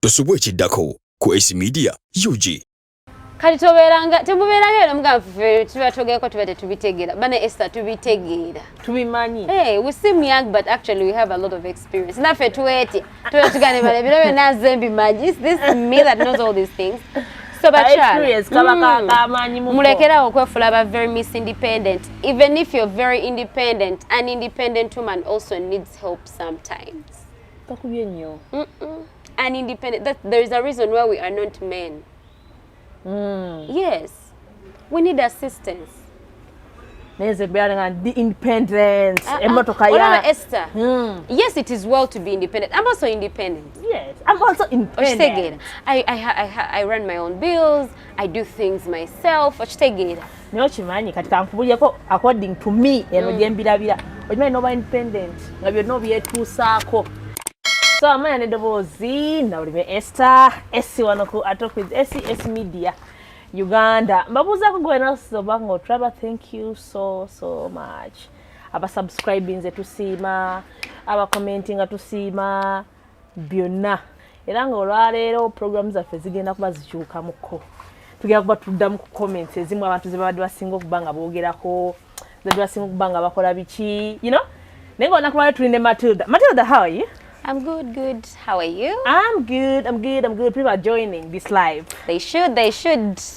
Tosubwe ekiddako ku AC Media UG. Kati temubeeranga mugavu tuba togeko tuba tetubitegeera. Bane Esther tubitegeera. Tubimanyi. Hey, we seem young but actually we have a lot of experience. Naffe tuweti. Tuba tugane bale biro nazembi magis. This is me that knows all these things. So experience kamanyi muko. Mulekera okwefula ba very miss independent. Even if you're very independent, an independent woman also needs help sometimes. Takubye nnyo. An independent, there is a reason why we are not men. Yes, we need assistance. Neze bearing the independent. Esther. Yes, it is well to be independent. I'm also independent. Yes, I'm also independent. I run my own bills. I do things myself. Nyo chimanyi katika nkubuliyeko according to me eno jembirabira. Ojimanyi no independent. Ngabyo no byetusaako. So amanya nedobozi na ulime Esther esi wanoku atalk with AC Media Uganda. Mbabuza ko gwena so bango traba, thank you so much. Aba subscribing ze tusima, aba commenting atusima byonna. Era nga olwaleero programs zaffe zigenda kuba zikyuka muko. Tugenda kuba tuddamu ku comments ezimu abantu ze babadde basinga okubanga boogerako, ze basinga okubanga bakola biki, you know? Nengo nakulwale tulinde Matilda. Matilda, how are you? I'm good. How are you? I'm good. People are joining this live. They should.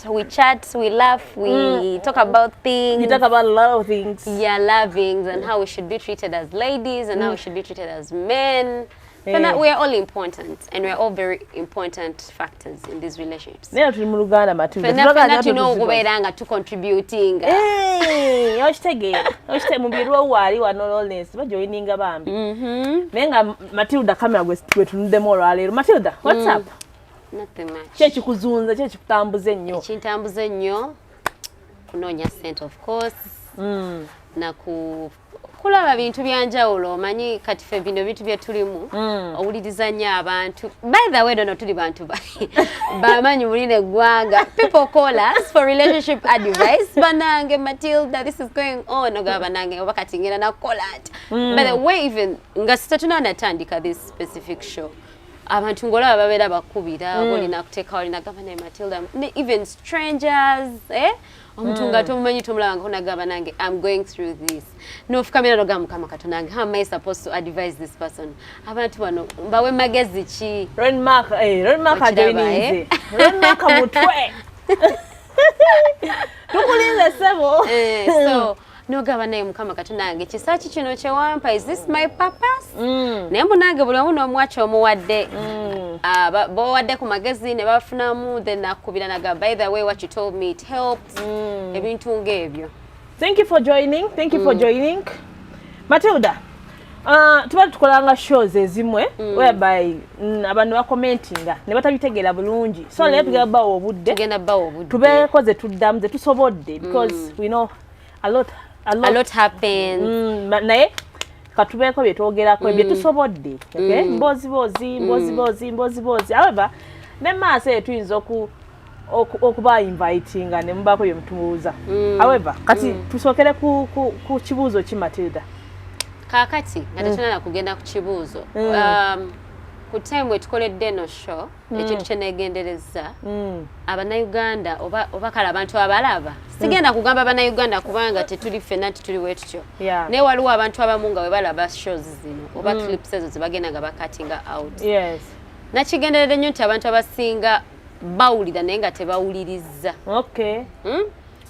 We chat, we laugh, we talk about things. You talk about a lot of things. Yeah, lovings and how we should be treated as ladies and how we should be treated as men. So now we are all important and we are all very important factors in these relationships. Nero tuli mu Luganda Matilda. Fena tuno okubeeranga tu contributing. Oshite mubirwa wali wa knowledge bajoininga bambi. Nenga Matilda kamera gwe tunudemo olwaleero. Matilda, what's up? Nothing much. Chechi kuzunza, chechi kutambuze nnyo. Ekintambuze nnyo kunoonya sente of course. Na kulaba bintu byanjawulo omanyi kati fe bino bintu bye tulimu owuliriza nnyo abantu. By the way, dono tuli bantu bamanyi muline eggwanga. People call us for relationship advice. Banange Matilda, this is going on. Oga banange oba kati ngenda nakukola ati. By the way, even nga situnanatandika this specific show, abantu ngolaba babeera bakubira olina kuteeka olina gabana Matilda, even strangers omutunga tomumanyi tomulanga onagaba nange I'm going through this. No fukamira noga mukama katonange, how am I supposed to advise this person? Abantu bano bawe magezi ki? Renmark ajoininze. Renmark mutwe. Tukulinze sebo. So no gabana mukama katonange kisachi kino kyewampa, is this my purpose? Nembo nange buli omu n'omwacha omuwadde. Bo wadde ku magazine bafunamu then nakubira naga, by the way, what you told me it helped. Ebintu ngebyo. Thank you for joining. Matilda, tuba tukolanga shows ezimwe whereby abantu ba commentinga ne batabitegeera bulungi. So leo tugenda bawo obudde. Tubekoze tuddamu ze tusobodde because we know a lot happens. Naye katubeko byetwogerako ebyo tusobodde. Okay? Mbozi. However, ne maaso tuyinza okuba inviting ne mubako bye mutubuuza. However, kati tusokere ku kibuuzo ki Matilda. Kakati nga tunana kugenda ku kibuuzo. Ku time wetukoledde no show ekintu kyenegendereza Abannayuganda oba kale abantu abalaba sigenda kugamba Abannayuganda kubanga tetuli ffenna tuli wetutyo naye waliwo abantu abamu nga we balaba shows zino oba clips ezo zebagenda nga bakatinga out. Nakigenderedde nnyo nti abantu abasinga bawulira naye nga tebawuliriza.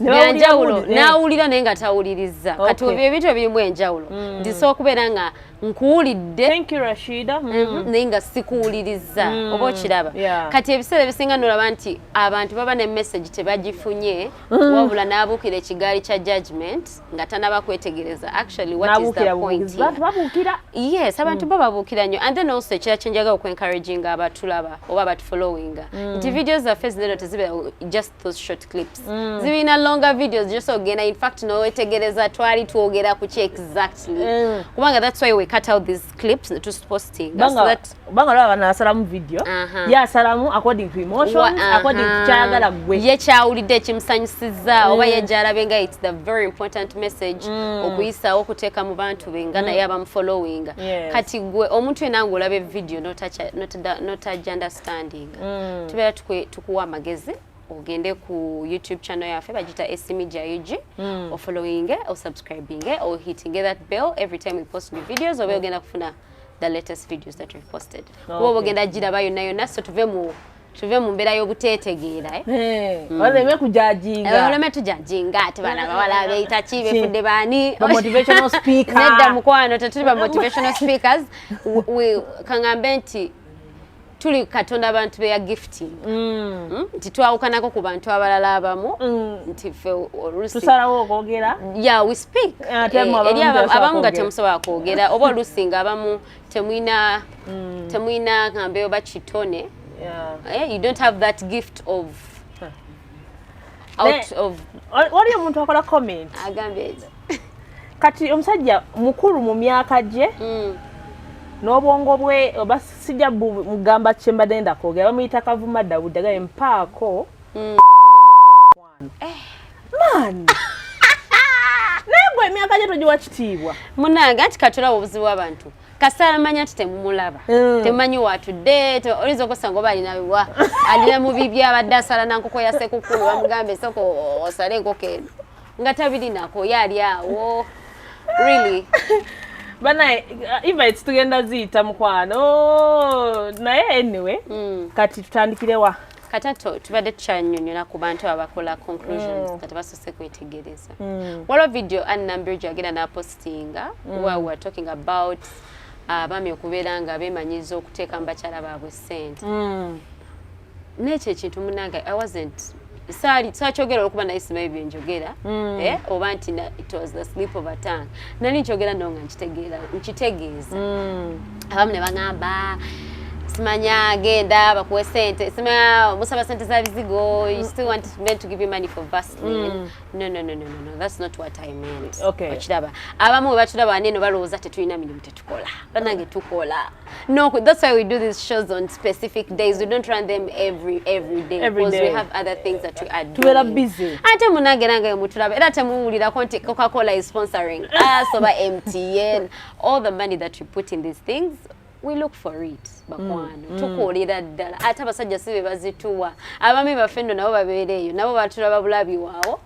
Byanjawulo nawulira naye nga tawuliriza. Kati ebintu ebirimu enjawulo ndisobola okubeera nga nkuwulidde. Thank you Rashida. Naye nga sikuwuliriza oba okiraba. Kati ebiseera ebisinga nolaba nti abantu baba ne message tebagifunye wabula n'abuukira ekigaali kya judgment nga tanaba kwetegereza actually what is the point here. Yes, abantu babuukira nnyo. And then also ekira kyenjaga okwencouraging abatulaba oba abatufollowinga nti videos zaffe zineno tezibeera just those short clips. Zibina longer videos just ogenda in fact no wetegereza twali twogera ku ki exactly. Kubanga that's why we cut out these clips to posting so that banga lwa bana asalamu video ya asalamu according to emotions according to chagala gwe ye chawulidde kimsanyisiza oba yajala benga it's the very important message okuyisa okuteka mu bantu benga na yaba following kati gwe omuntu enango olabe video not understanding tubera tukuwa magezi ogende ku YouTube channel yafe bagita Media UG or following or subscribing or hitting that bell every time we post new videos or ogenda kufuna the latest videos that we've posted. Wo ogenda jira bayo nayo so tuve mu mbera y'obutetegeera oleme kujajinga oleme tujajinga ati bana bawala beita chibe fudde bani motivational speaker nedda mukwano tetuli ba motivational speakers we kangambe nti tuli katonda abantu be ya gifting nti twawukanako ku bantu abalala abamu nti fe olusi tusalawo okwogera we speak eri abamu nga temusobola kwogera oba olusi nga abamu temwina ngambe oba kitone you don't have that gift of wali omuntu akola comment agambe kati omusajja mukulu mu myaka gye n'obwongo bwe oba sijja mugamba kyembadde nda kwogera bamuyita Kavuma Dawudi agaye mpaako man naye gwe emyaka gye togiwa kitiibwa munange anti katulawo obuzibu bw'abantu kasala manya nti temumulaba temumanyi watudde oyinza okusanga oba alina mu bibi abadde asala nankoko ya sekukulu bamugambe soko osale enkoko eno nga tabirinako yali awo really bana invites tugenda ziyita mukwano naye anyway kati tutandikirewa katato tubadde tukyanyonyola ku bantu abakola conclusions kati basose kwetegereza waliwo video annambirjo agenda napostinga where we are talking about abaami okubeera nga beemanyiza okuteeka mu bakyala baabwe ssente n'ekyo ekintu munanga I wasn't sakyogera okuba naye simanyi byenjogera oba nti it was the slip of a tongue nali nkyogera no nga nkitegeeza abamu ne bagamba simanya genda bakuwe sente simanya musaba sente za bizigo you still want men to give you money for Vaseline no that's not what I meant okiraba abamu batulaba neno balowooza tetulina mirimu tetukola banange tukola no that's why we do these shows on specific days we don't run them every day because we have other things that we are doing tubera busy ate munange nange mutulaba era temuwulira konti Coca-Cola is sponsoring us over MTN all the money that we put in these things we look for it bakwano tukolera ddala ate abasajja sibe bazituwa abami bafendo nabo babeereyo nabo batulaba bulabi waawo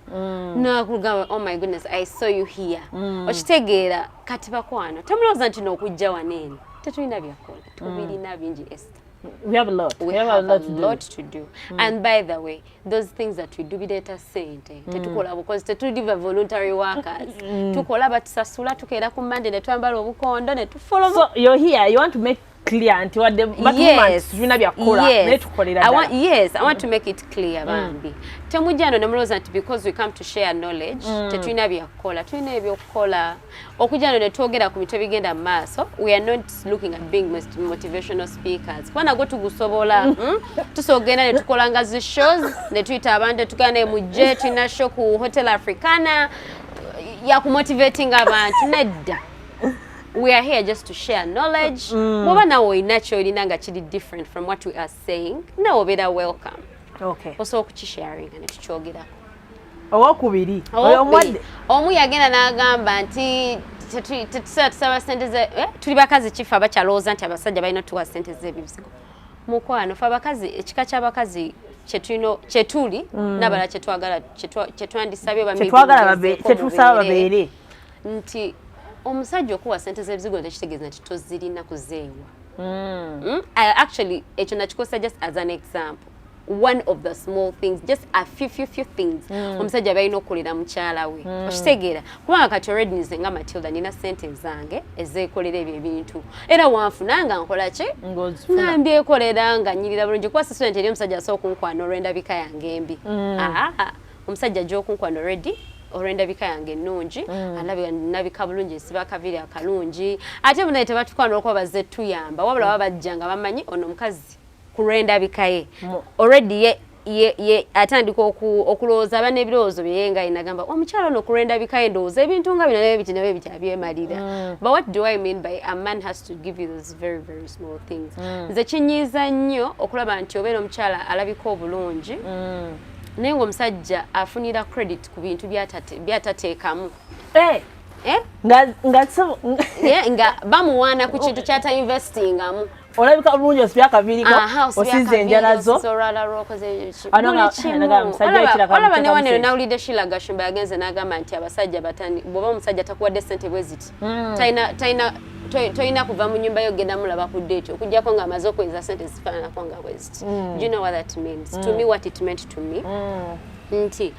nakugamba oh my goodness I saw you here okitegeera kati bakwano temulowooza nti n'okujja waneeni tetulina byakola tubirina bingi Esther. We have a lot. We have a lot to do. And by the way, those things that we do bideta sente. Tetukola because tetudiva voluntary workers. Tukola batusasula tukeera ku Monday ne twambala obukondo ne tufollow. So you're here, you want to make clear until what the tulina byakola ne tukolera ddala. Yes, I want to make it clear bambi. Temujjano ne mulowooza nti because we come to share knowledge, tetulina byakola, tulina ebyokukola. Okujjano ne twogera ku bintu ebigenda mu maaso, we are not looking at being motivational speakers. Kwana go tugusobola, tusogenda ne tukolanga zi shows, ne tuyita abantu tukane mu jet tulina show ku Hotel Africana ya ku motivating abantu nedda. We are here just to share knowledge. Woba nawo naturally nanga chidi different from what we are saying. Nawo beda welcome. Okay. Also okukisharing ne tukyogera. Owokubiri. Omu yagenda n'agamba nti tetusaba sente ze tuli bakazi kifa abakyalowooza nti abasajja balina tuwa sente z'ebizigo. Mukwano fa abakazi ekika ky'abakazi kyetuli n'abala kyetwandisabye kyetusaba babeere nti omusajja okuwa sente z'ebizigo tekitegeeza nti tozirina kuzeewa. Actually ekyo nakikosa just as an example. One of the small things, just a few things. Omusajja balina okukolera mukyala we. Okitegeera kubanga kati already nze nga Matilda nina sente zange ezeekolera ebyo ebintu. Era wanfunanga nkola ki? Nga mbyekolera nga nyirira bulungi kuba si sente eri omusajja asobola okunkwana olw'endabika yange embi. Omusajja ajja okunkwana already olw'endabika yange ennungi alabika bulungi nsiba akaviri akalungi ate munaye tebatukwana olwokuba bazze tuyamba wabula baba bajjanga bamanyi ono omukazi ku lw'endabika ye already ye ye atandika okulowooza aba n'ebirowoozo bye nga inagamba omukyala ono okulwenda bika endowooza ebintu nga bino nabyo bitya but what do I mean by a man has to give you those very very small things nze kinyiiza nnyo okulaba nti obeera omukyala alabika obulungi naye ng'omusajja afunira credit ku bintu byatateekamu nga bamuwaana ku kintu kyata investingamu olabika bulungi osibya akaviiriko osize enjala zo olaba ne wanero nawulidde Sheila Gashumba yagenze n'agamba nti abasajja batani bw'oba omusajja takuwadde ssente bwe ziti toyina kuva mu nyumba yo genda mulaba ku date okujjako ng'amaze okweza ssente zifaananako nga bwe ziti do you know what that means to me what it meant to me nti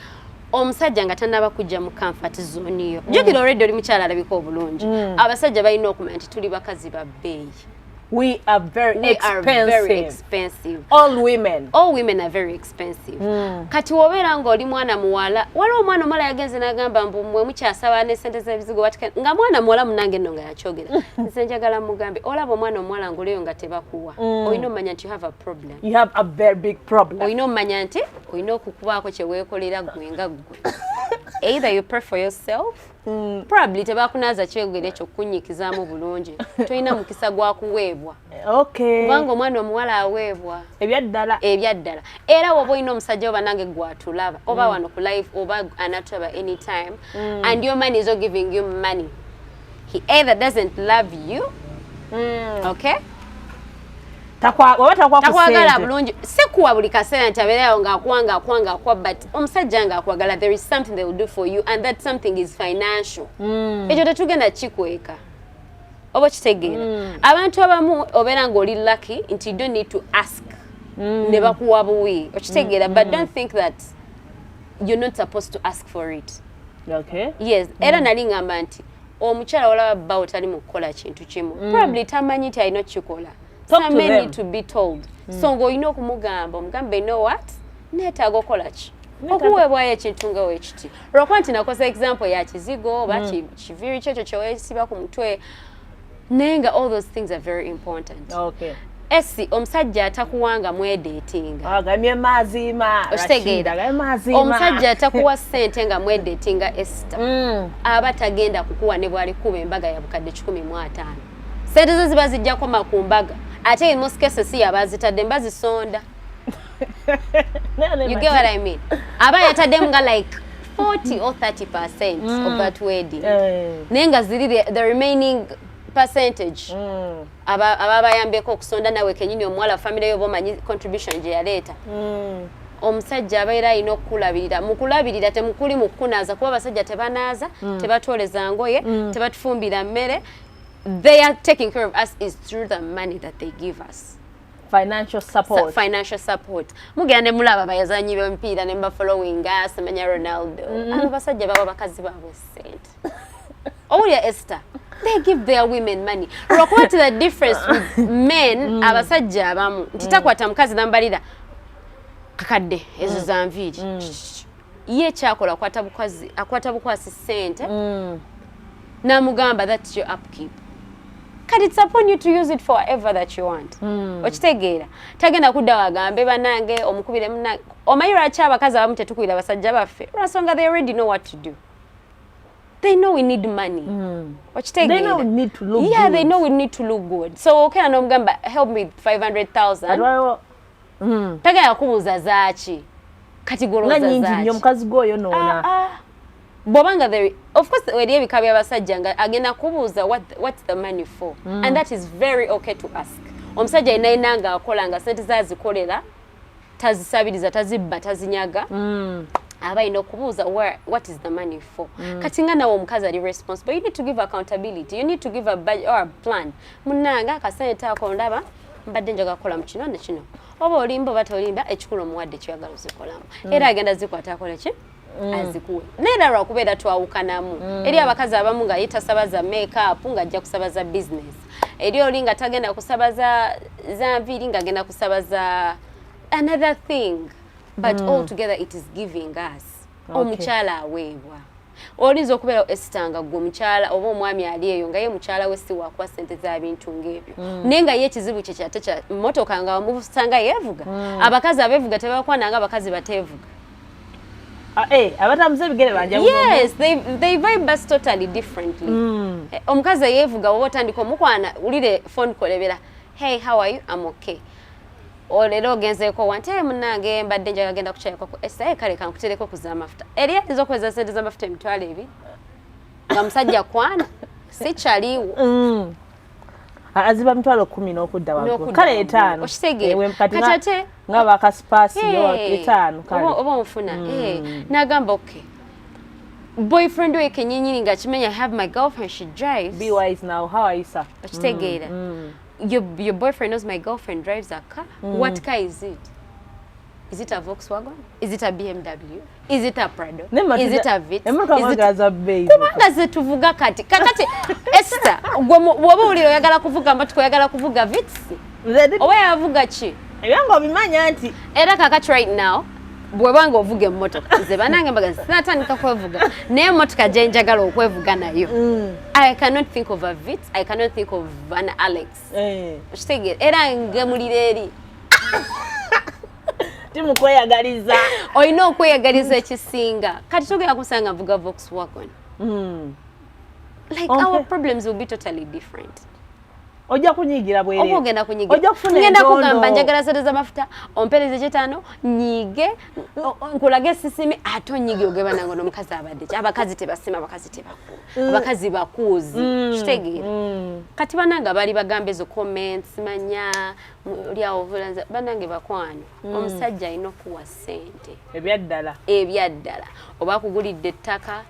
omusajja nga tanaba kujja mu comfort zone yo jukira already oli mukyala alabika obulungi abasajja balina okumanya nti tuli bakazi ba bbeeyi. We are very expensive. All women are very expensive. Kati wobeera ng'oli mwana muwala waliwo omwana omuwala yagenze n'agamba mbu mmwe mukyasaba ne ssente z'ebizigo batika nga mwana muwala munange nno nga yakyogera nze njagala mugambe olaba omwana omuwala ng'olioyo nga tebakuwa olina omanya nti you have a problem. You have a very big problem. Olina omanya nti olina okukubaako kye weekolera ggwe nga ggwe. Either you pray for yourself probably tebakunaaza kyegere ekyo kukunyikizaamu bulungi tolina mukisa gwa kuweebwa kubanga omwana omuwala aweebwa ebyaddala era woba olina omusajja oba nange gwatulaba oba wano ku life oba anatulaba anytime and your man is not giving you money he either doesn't love you okay takwagala bulungi si kuwa buli kaseera nti abeerayo ng'akuwa but omusajja ng'akwagala there is something they will do for you and that something is financial ekyo tetugenda kikweka oba kitegeera abantu abamu obeera ng'oli lucky nti you don't need to ask ne bakuwa buwi okitegeera but don't think that you're not supposed to ask for it yes era nali ngamba nti omukyala olaba bba otali mu kukola kintu kimu probably tamanyi nti alina okukikola. Some men need to be told. So ng'olina okumugamba omugambe you know what neetaaga okola ki okuweebwayo ekintu nga weekiti olwokuba nti nakosa example ya kizigo oba kiviiri kyekyo kyeweesiba ku mutwe naye nga all those things are very important. Esi omusajja atakuwanga mwedeetinga agamye mazima omusajja atakuwa ssente nga mwedeetinga Esther aba tagenda kukuwa ne bw'alikuba embaga ya bukadde 15 sente zo ziba zijjako makumbaga ate in most cases si abazitadde mbazisonda you get what I mean aba yataddemu nga like 40 or 30% of that wedding naye nga ziri the remaining percentage ababayambeko okusonda nawe kenyini omuwala family yo bomanyi contribution gye yaleeta omusajja abeera alina okukulabirira mukulabirira temukuli mukunaaza kuba abasajja tebanaaza tebatwoleza ngoye tebatufumbira mmere. They are taking care of us is through the money that they give us. Financial support. Mugende mulaba bayazanyi b'emipiira ne following us manya Ronaldo. Abo basajja baba bakazi baabwe sente. Owulya Esther. They give their women money. Lwakuba the difference with men abasajja abamu titakwata mukazi nambalira kakadde ezo zanviiri. Ye kyakola akwata bukwasi sente. Namugamba that's your upkeep. It's upon you to use it for whatever that you want. Okitegeera tagenda kudda wagambe banange omukubire munange omayira acha abakazi abamu tetukwira basajja baffe lwasonga they already know what to do. They know we need money. Okitegeera they know we need to look good. They know we need to look good. So okay nomugamba help me with 500,000 tagenda kubuuza zaaki kati goloza zaaki nanyingi nnyo mukazi gwoyo noona bobanga there of course wali ebika by'abasajja nga agenda kubuuza what's the money for and that is very okay to ask omusajja inainanga akola nga sente zazikolera tazisabiriza tazibba tazinyaga aba ino kubuuza what is the money for kati nga nawo omukazi ali responsible you need to give accountability you need to give a budget or a plan munanga akasente ako ndaba mbadde njaga kukola mu kino ne kino oba olimba batolimba ekikulu omuwadde kyagala zikolamu era agenda zikwata akola ki azikuwe nera lwakubeera twawukanamu eri abakazi abamu nga yetasabaza make-up nga ajja kusabaza business eri oli nga tagenda kusabaza zanviiri nga agenda kusabaza another thing but all together it is giving us omukyala aweebwa olinza okubeera esitanga gwe omukyala oba omwami ali eyo nga ye mukyala we si wakuwa ssente za bintu ng'ebyo naye nga ye ekizibu kye kyate kya mmotoka nga wamusanga yeevuga abakazi abeevuga tebakwana nga abakazi bateevuga abatambuza ebigere banjawulo. Yes, they vibe us totally differently. Omukazi yeevuga oba otandika omukwana ulire phone call ebera hey how are you I'm okay. Olero ogenzeeko wante munnange mbadde njaga genda kukyayako ku esa kale kankutereko ku z'amafuta. Eri yateza okweza ssente z'amafuta emitwalo ebiri. Nga musajja kwana si kyaliwo. Aziba mitwalo 10 n'okudda waggulu. Kale 5. Okitegeera. Katate nga bakasipasi yo 5 kale. Oba omufuna. Nagamba okay. Boyfriend we kenyinyi nga kimenya I have my girlfriend she drives. Be wise now. How are you sir? Okitegeera. Your boyfriend knows my girlfriend drives a car. What car is it? Is it a Volkswagen? Is it a BMW? Is it a Prado? Is it a Vitz? Kubanga ze tuvuga kati. Kakati Esther, woba uli oyagala kuvuga matuko oyagala kuvuga Vitz? Oba yavuga ki? Ebyango bimanya nti. Era kakati right now, bwebanga ovuga emmotoka. Nze banange mbaga sinatandika kwevuga. Naye emmotoka gye njagala okwevuga nayo. I cannot think of a Vitz. I cannot think of an Alex. Okitegeera. Era ngemulira eri. Timu kweyagaliza. Olina okweyagaliza ekisinga. Kati tugenda kusanga mvuga Volkswagen. Like our problems will be totally different. Ojja kunyigira bwere. Oba ogenda kunyigira. Ngenda kugamba njagala ssente z'amafuta, ompereze 5 nyige, nkulage sisimi ate onyige ogeba nango n'omukazi abadde. Abakazi tebasima, abakazi tebakulu. Abakazi bakuuzi. Kitegeera. Kati bananga bali bagambe ezo comments manya lyawo vulanza banange bakwano. Omusajja alina okuwa ssente. Ebyaddala. Oba kugulidde ettaka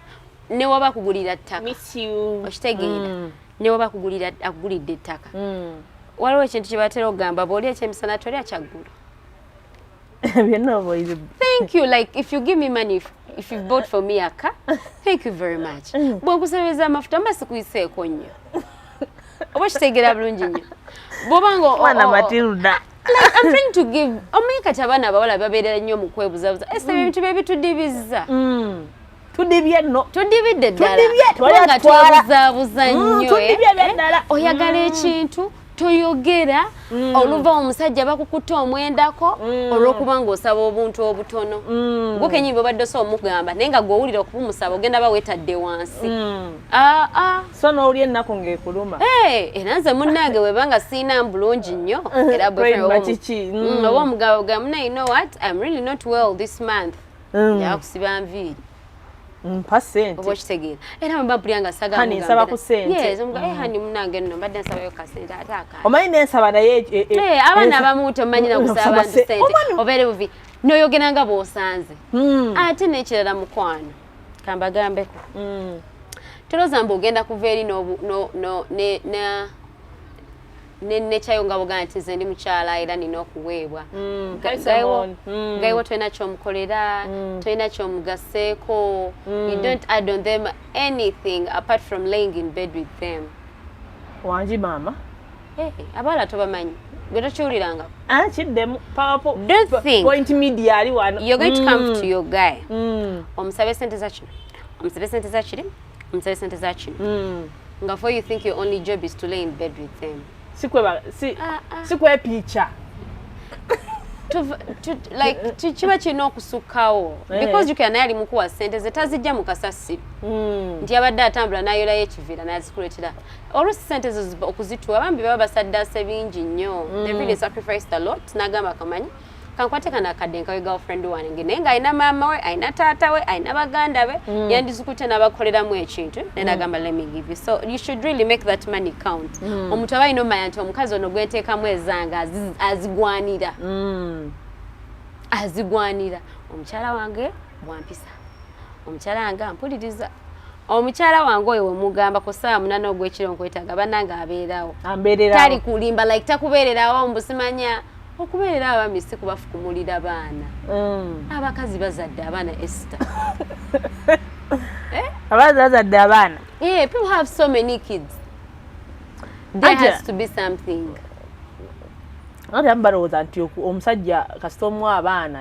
ne waba kugulira ttaka. Miss you. Okitegeera. Ne waba akugulidde ettaka. Waliwo ekintu kye batera okugamba bw'oli ekyemisana tolya kyaggulu. Thank you. Like if you give me money, if you bought for me a car, thank you very much. Bw'okusabiriza amafuta mba sikuyiseeko nnyo. Oba kitegeera bulungi nnyo. Bw'obanga mwana Matilda. Like I'm trying to give. Omanyi kati abaana abawala babeerera nnyo mu kwebuzabuza. Ese ebintu bye bitudibizza. Tudibye no. Tudibidde ddala. Tudibye twebuzabuza nnyo. Tudibye ddala. Oyagala ekintu toyogera oluva omusajja bakukuta omwendako olw'okuba ng'osaba obuntu obutono. Gwe kenyini bw'obadde so omugamba naye nga gw'owulira okubumusaba ogenda baweetadde wansi. So n'oli ennaku ng'ekuluma. Era nze munnange webanga siina bulungi nnyo. Era oba omugabo ga muna you know what? I'm really not well this month. Yakusiba nviiri. Mpa ssente. Oba okitegeera. Era mba mpulira nga saga hani nsaba ku ssente. Yes, hani munnange nno mbadde nsabayo ka ssente ate akaali. Omanyi n'ensaba naye abaana abamu tomanyi na kusaba abantu ssente. Obeere buvi n'oyogera nga bw'osanze. Ate n'ekirala mukwano. Kambagambeko. Tolooza mbu ogenda kuva eri nekyayo nga bugana nti nze ndi mukyala era nina okuweebwa. Gayiwo tolina kyomukolera, tolina kyomugaseeko. You don't add on them anything apart from laying in bed with them. Wanji maama? Abawala tobamanyi. Gwe tokiwuliranga. Kiddemu. Don't think. Point media ali wano. You're going to come to your guy. Omusabe sente za kino. Omusabe sente za kiri. Omusabe sente za kino. Nga for you think your only job is to lay in bed with them. Sikwe picha. Like kiba kirina okusukkawo because you can ali mukuwa ssente ze tazijja mu kasasiro nti abadde atambula n'ayolayo ekiviira n'azikuleetera oluusi ssente zo okuzituwa bambi baba basaddaase bingi nnyo they really sacrificed a lot n'agamba akamanyi kankwate kana akadde nkawe girlfriend wange naye ng'alina maama we alina taata we alina baganda be yandizikute n'abakoleramu ekintu naye n'agamba let me give you so you should really make that money count omuntu aba alina omanya nti omukazi ono gwenteekamu ezanga azigwanira omukyala wange bwampisa omukyala wange ampuliriza omukyala wange oyo wemugamba ku ssaawa 8 ogw'ekiro nkwetaaga bannange abeerawo tali kulimba like takubeererawo mbusimanya okubeerera abaami si kubafukumulira baana abakazi bazadde abaana Esther abazi bazadde abaana people have so many kids there has to be something ate ambalowooza nti omusajja kasita omuwa abaana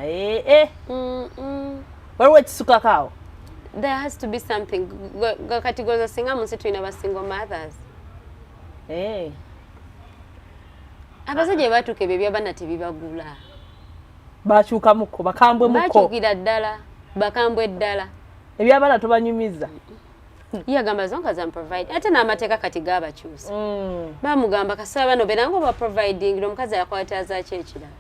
waliwo ekisukakaawo there has to be something. Kati goza singa munsi tulina single mothers. Abasajja batuuka ebyo by'abaana tebibagula. Bakyuka muko, bakambwe muko. Bakyukira ddala, bakambwe ddala. Eby'abaana tobanyumiza. Yagamba zonka za provide. Ate n'amateeka kati gaabakyusa. Bamugamba kasaba bano beeranga oba providing omukazi akwata zaaki ekirala.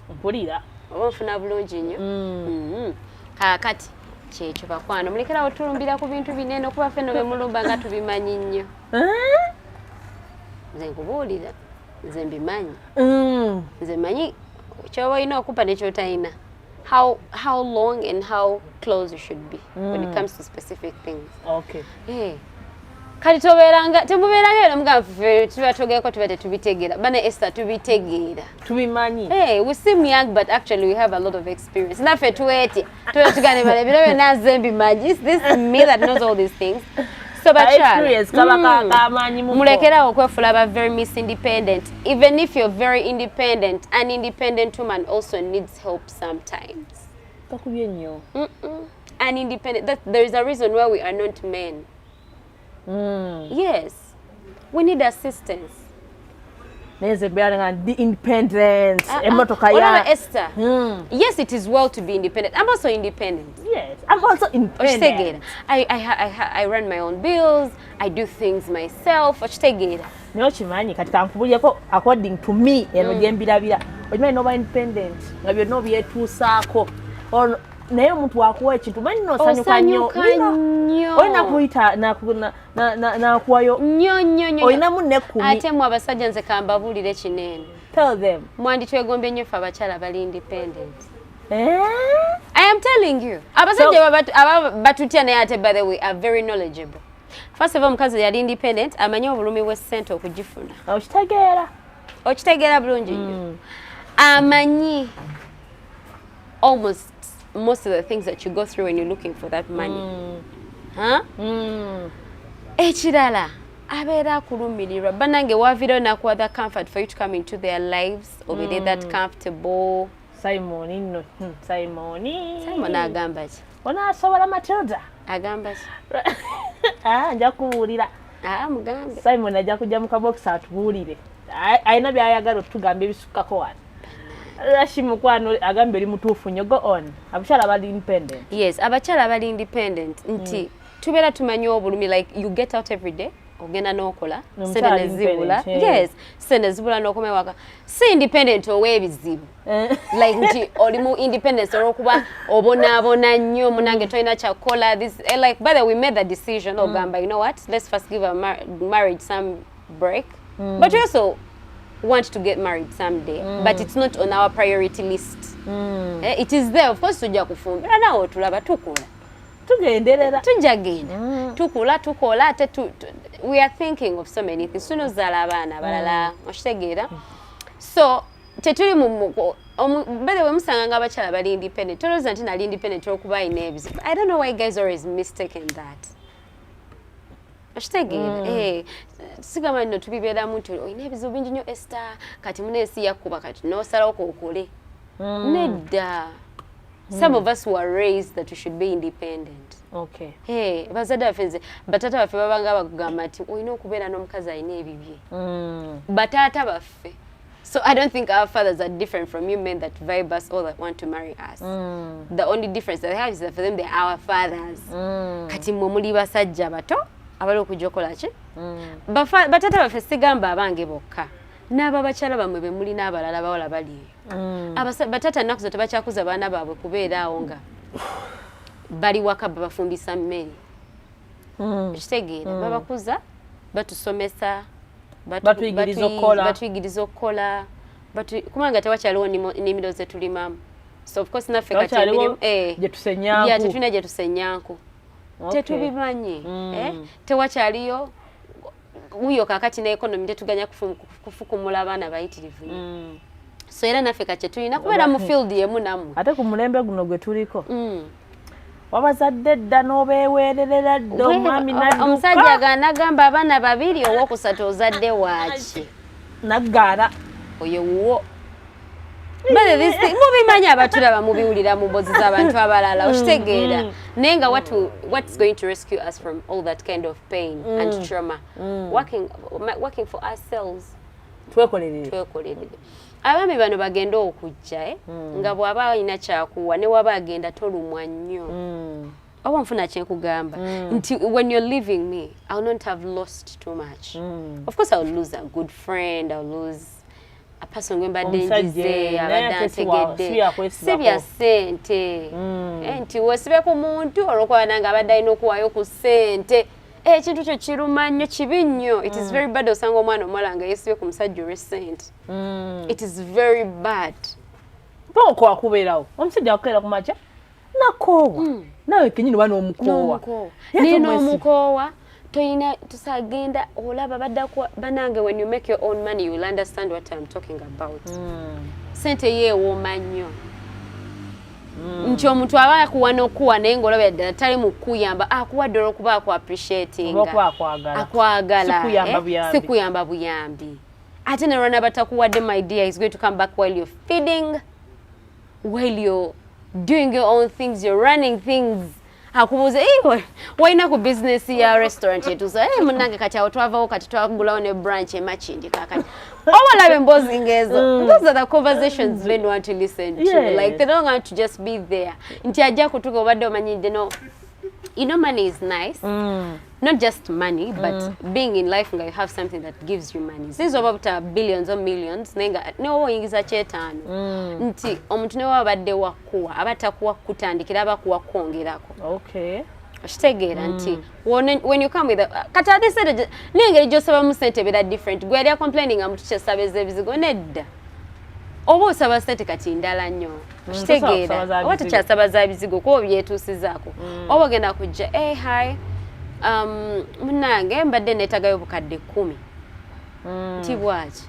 Mpulira. Oba nfuna bulungi nnyo. Kaakati kyekyo bakwano mulekerawo tulumbira ku bintu binene okuba ffenno be mulumba nga tubimanyi nnyo. Nze nkubuulira. Nze mbimanyi. Nze manyi ky'oba olina okupa n'ekyotalina. How long and how close you should be when it comes to specific things. Okay. Kati temubeeranga eno mugamba ffe tuba togeeko tuba tetubitegeera. Bana Esther tubitegeera. Tubimanyi. We seem young but actually we have a lot of experience. Naffe tuwetye. Tuba tugane bale biro byonna nze mbimanyi. It's this me that knows all these things. So bakyala. Mulekerawo okwefuula aba very miss independent. Even if you're very independent, an independent woman also needs help sometimes. Takubye nnyo. An independent, there is a reason why we are not men. Yes. We need assistance. Neze bearing the independence. Esther. Yes, it is well to be independent. I'm also independent. Yes, I'm also independent. I run my own bills. I do things myself. Niyo kimanyi kati kankubulireko according to me eno gyembirabira. Okimanyi noba independent nga byonna obyetuusaako. Naye omuntu wakuwa ekintu manyi nosanyuka nnyo. Olina kuyita nakuwayo nnyo. Olinamu n'ekkumi. Ate mu abasajja nze kambabuulire kinene. Tell them. Mwandi twegombye nnyo ffe abakyala bali independent. I am telling you. Abasajja batutya naye ate by the way are very knowledgeable. First of all, omukazi yali independent amanyi obulumi bw'essente okugifuna. Okitegeera bulungi nnyo. Amanyi almost most of the things that you go through when you're looking for that money. Ekirala abeera akulumirirwa banange waavirayo nakuwa that comfort for you to come into their lives over there that comfortable. Simon agamba ki? Onaasobola Matilda? Agamba ki? Nja kubuulira. Mugambe. Simon ajja kujja mu kabokisi atubuulire. Ayina by'ayagala otugamba ebisukkako wano. Mukwano agambe eri mutuufu nnyo. Go on. Abakyala bali independent. Yes, abakyala bali independent. Nti tubeera tumanyi obulumi like you get out every day. Ogenda n'okola. Sente ne zibula. Yes. Sente zibula n'okoma ewaka. Si independent ow'ebizibu. Like nti oli mu independence olw'okuba obonaabona nnyo munange tolina kyakola. Like by the way we made the decision ogamba you know what, let's first give our marriage some break. But we also want to get married someday, but it's not on our priority list. It is there, of course. Tujja kufumbira nawo tulaba tukola. Tugenderera. Tujjagenda. Tukola ate we are thinking of so many things. Tunozaala abaana balala. Okitegeera. So tetuli by the way musanga nga abakyala bali independent. Tolowooza nti nali independent olw'okuba alina ebizibu. I don't know why guys always mistaken that. Okitegeera. Sigamba nno tubibeeramu nti olina ebizibu bingi nnyo Esther kati muneesi yakkuba kati n'osalawo kookole. Nedda. Some of us were raised that we should be independent. Okay. Bazadde baffe nze bataata baffe babanga bakugamba nti olina okubeera n'omukazi alina ebibye. Bataata baffe. So I don't think our fathers are different from you men that vibe us or that want to marry us. The only difference that they have is that for them they are our fathers. Kati mmwe muli basajja bato abali okujja okola ki? Bataata baffe sigamba abange bokka. N'ababakyala bamwe be muli n'abalala bawala bali. Bataata ennaku zo tebakyakuza baana baabwe kubeera awo nga bali waka babafumbisa mmere. Ekitegeera babakuza batusomesa batuyigiriza okukola kubanga tewakyaliwo nnimiro ze tulimamu. So of course naffe kati emirimu tetulina gye tusenyanku. Tetubimanyi. Tewakyaliyo wuyo kakati n'ekonomi tetuganya kufukumula abaana bayitirivu. So era naffe kati tulina kubeera mu field yemu nammwe. Ate ku mulembe guno gwe tuliko wabazadde dda n'obeeweererera dda omwami n'adduka. Omusajja ganagamba abaana babiri ow'okusatu ozadde waaki? Naggaana. Oyo wuwo. But this thing mubimanya abatulaba mubiwulira mu mbozi z'abantu abalala okitegeera naye nga what's going to rescue us from all that kind of pain and trauma working for ourselves twekolerere abaami bano bagenda okujja nga bw'aba alina kyakuwa ne waba agenda tolumwa nnyo oba nfuna kyenkugamba nti when you're leaving me I'll not have lost too much of course I'll lose a good friend I'll lose a person gwe mbadde njize abadde antegedde si bya ssente nti wesibe ku muntu olwokuba nange abadde alina okuwaayo ku ssente ekintu kyo kiruma nnyo kibi nnyo it is very bad osanga omwana omuwala nga yeesibe ku musajja olw'essente it is very bad poko akubeerawo omusajja akukeera ku makya nakoowa nawe kenyini bano omukoowa nina omukoowa toyina tusagenda olaba baddaku banange when you make your own money you will understand what I'm talking about sente yeewooma nnyo nti omuntu aba yakuwa n'okuwa naye ng'olaba ddala tali mu kukuyamba akuwadde olw'okuba akuappreciatinga akwagala sikuyamba buyambi ate ne lwana batakuwadde my dear is going to come back while you're feeding while you're doing your own things you're running things akubuuza walina ku business ya restaurant yetusa munange kati awo twavawo kati twagulawo ne branch emakindi kakati obalabe emboozi ngezo those are the conversations men want to listen to like they don't want to just be there nti ajja kutuka obadde omanyidde no you know money is nice not just money but being in life nga you have something that gives you money these are about billions or millions nenga ne oyingiza kyetaano nti omuntu ne wabadde wakuwa abatakuwa kutandikira abakuwa kwongerako okitegeera nti when you come with kati ate sente nengeri gyosaba mu sente bera different gwe yali complaining amutu kyesabeza ebizigo nedda oba osaba sente kati ndala nnyo okitegeera oba tekyasaba za bizigo kuba obyetuusizaako oba ogenda kujja hi munange mbadde neetagayo bukadde 10 nti bwaki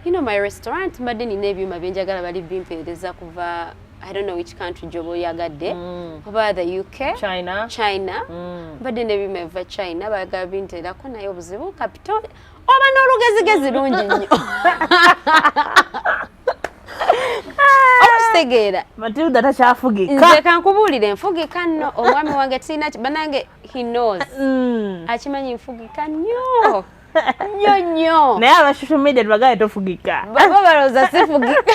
you know my restaurant mbadde nina ebyuma byenjagala bali bimpeereza kuva I don't know which country jobo yagadde oba the UK China mbadde nebyuma eva China bagala binteerako naye obuzibu capital oba n'olugezigezi lungi nnyo okitegeera Matilda takyafugika nze kankubuulire nfugika nno omwami wange tirina banange he knows akimanyi nfugika nnyo nnyo naye aba social media tebagaye tofugika baba balowooza sifugika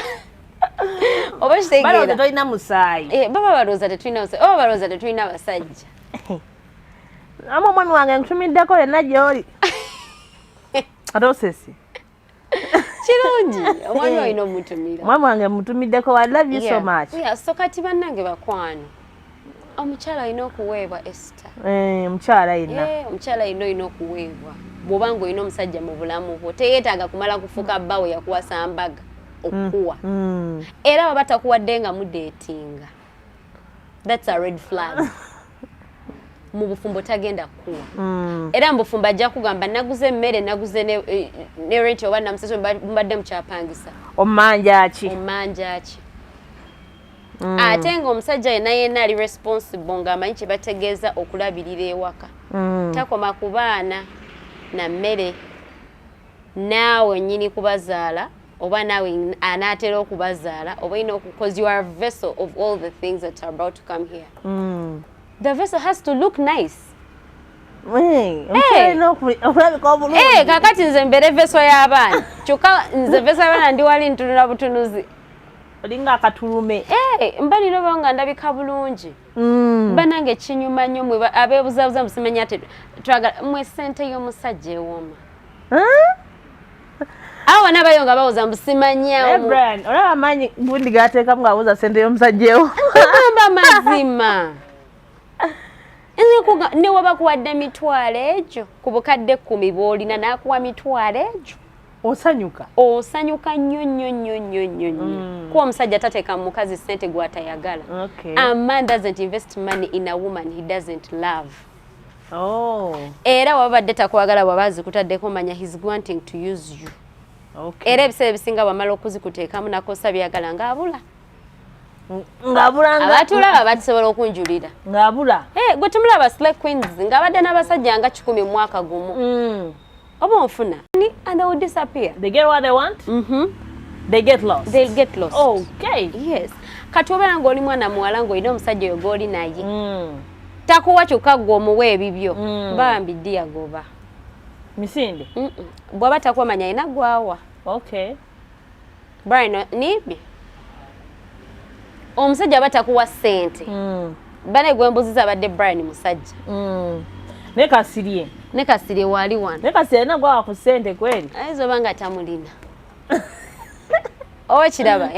oba kitegeera tolina musaayi baba balowooza tetulina musaayi oba balowooza tetulina abasajja ama omwami wange nkutumiddeko yenna gy'oli ate osesi kirungi omwami olina omutumira omwami wange mutumiddeko I love you so much so kati bannange bakwano omukyala alina okuweebwa Esther omukyala alina omukyala olina okuweebwa bw'obanga olina omusajja mu bulamu bwo teyeetaaga kumala kufuuka bbawe yakuwasa mbaga okuwa era baba takuwadde nga mudeetinga that's a red flag mu bufumbo tagenda kuwa era mu bufumbo ajja kugamba naguze emmere naguze ne rent oba namusese mbadde mukyapangisa omanja ki ate ng'omusajja yenna ali responsible ng'amanyi kye bategeeza okulabirira ewaka takoma ku baana na mmere naawe nnyini kubazaala oba naawe anaatera okubazaala oba ina because you are a vessel of all the things that are about to come here the vessel has to look nice kakati nze mbere vessel y'abaana kyokka nze vessel y'abaana ndi wali ntunula butunuzi olinga akatulume mbalira oba nga ndabika bulungi banange kinyuma nnyo mwe abeebuzaabuza musimanya ate twagala mwe ssente y'omusajja ewooma awo nabayo nga bawuza mbusimanyawo olaba amaanyi bundi gateekamu ng'abuuza ssente y'omusajja ewo kugamba mazima ne waba kuwadde mitwalo egyo ku bukadde 10 bw'olina n'akuwa mitwalo egyo osanyuka nnyo kuba omusajja tateeka mu mukazi ssente gw'atayagala a man doesn't invest money in a woman he doesn't love era wabadde takwagala bw'aba azikutaddeko manya he's wanting to use you era ebiseera ebisinga bw'amala okuzikuteekamu nakosa byagala ng'abula abatulaba batisobola okunjulira ng'abula gwe tumulaba slay queens ng'abadde n'abasajja nga 10 mu mwaka gumu oba onfuna and they will disappear they get what they want They get lost. They'll get lost. Okay. Yes. Kati obeera ng'oli mwana muwala ng'olina omusajja oyo gw'oli naye. Takuwa kyokka gwe omuwa ebibyo. Bambi ddi agoba. Misinde? Bw'aba takwamanya alina gwawa. Okay. Brian, nibi? Omusajja aba takuwa ssente. Bane gwe mbuziza abadde Brian musajja. Ne Kasirye. Ne Kasirye wali wano. Ne Kasirye na gwawa ku ssente kweli. Ayinza oba nga tamulina. Owe kiraba,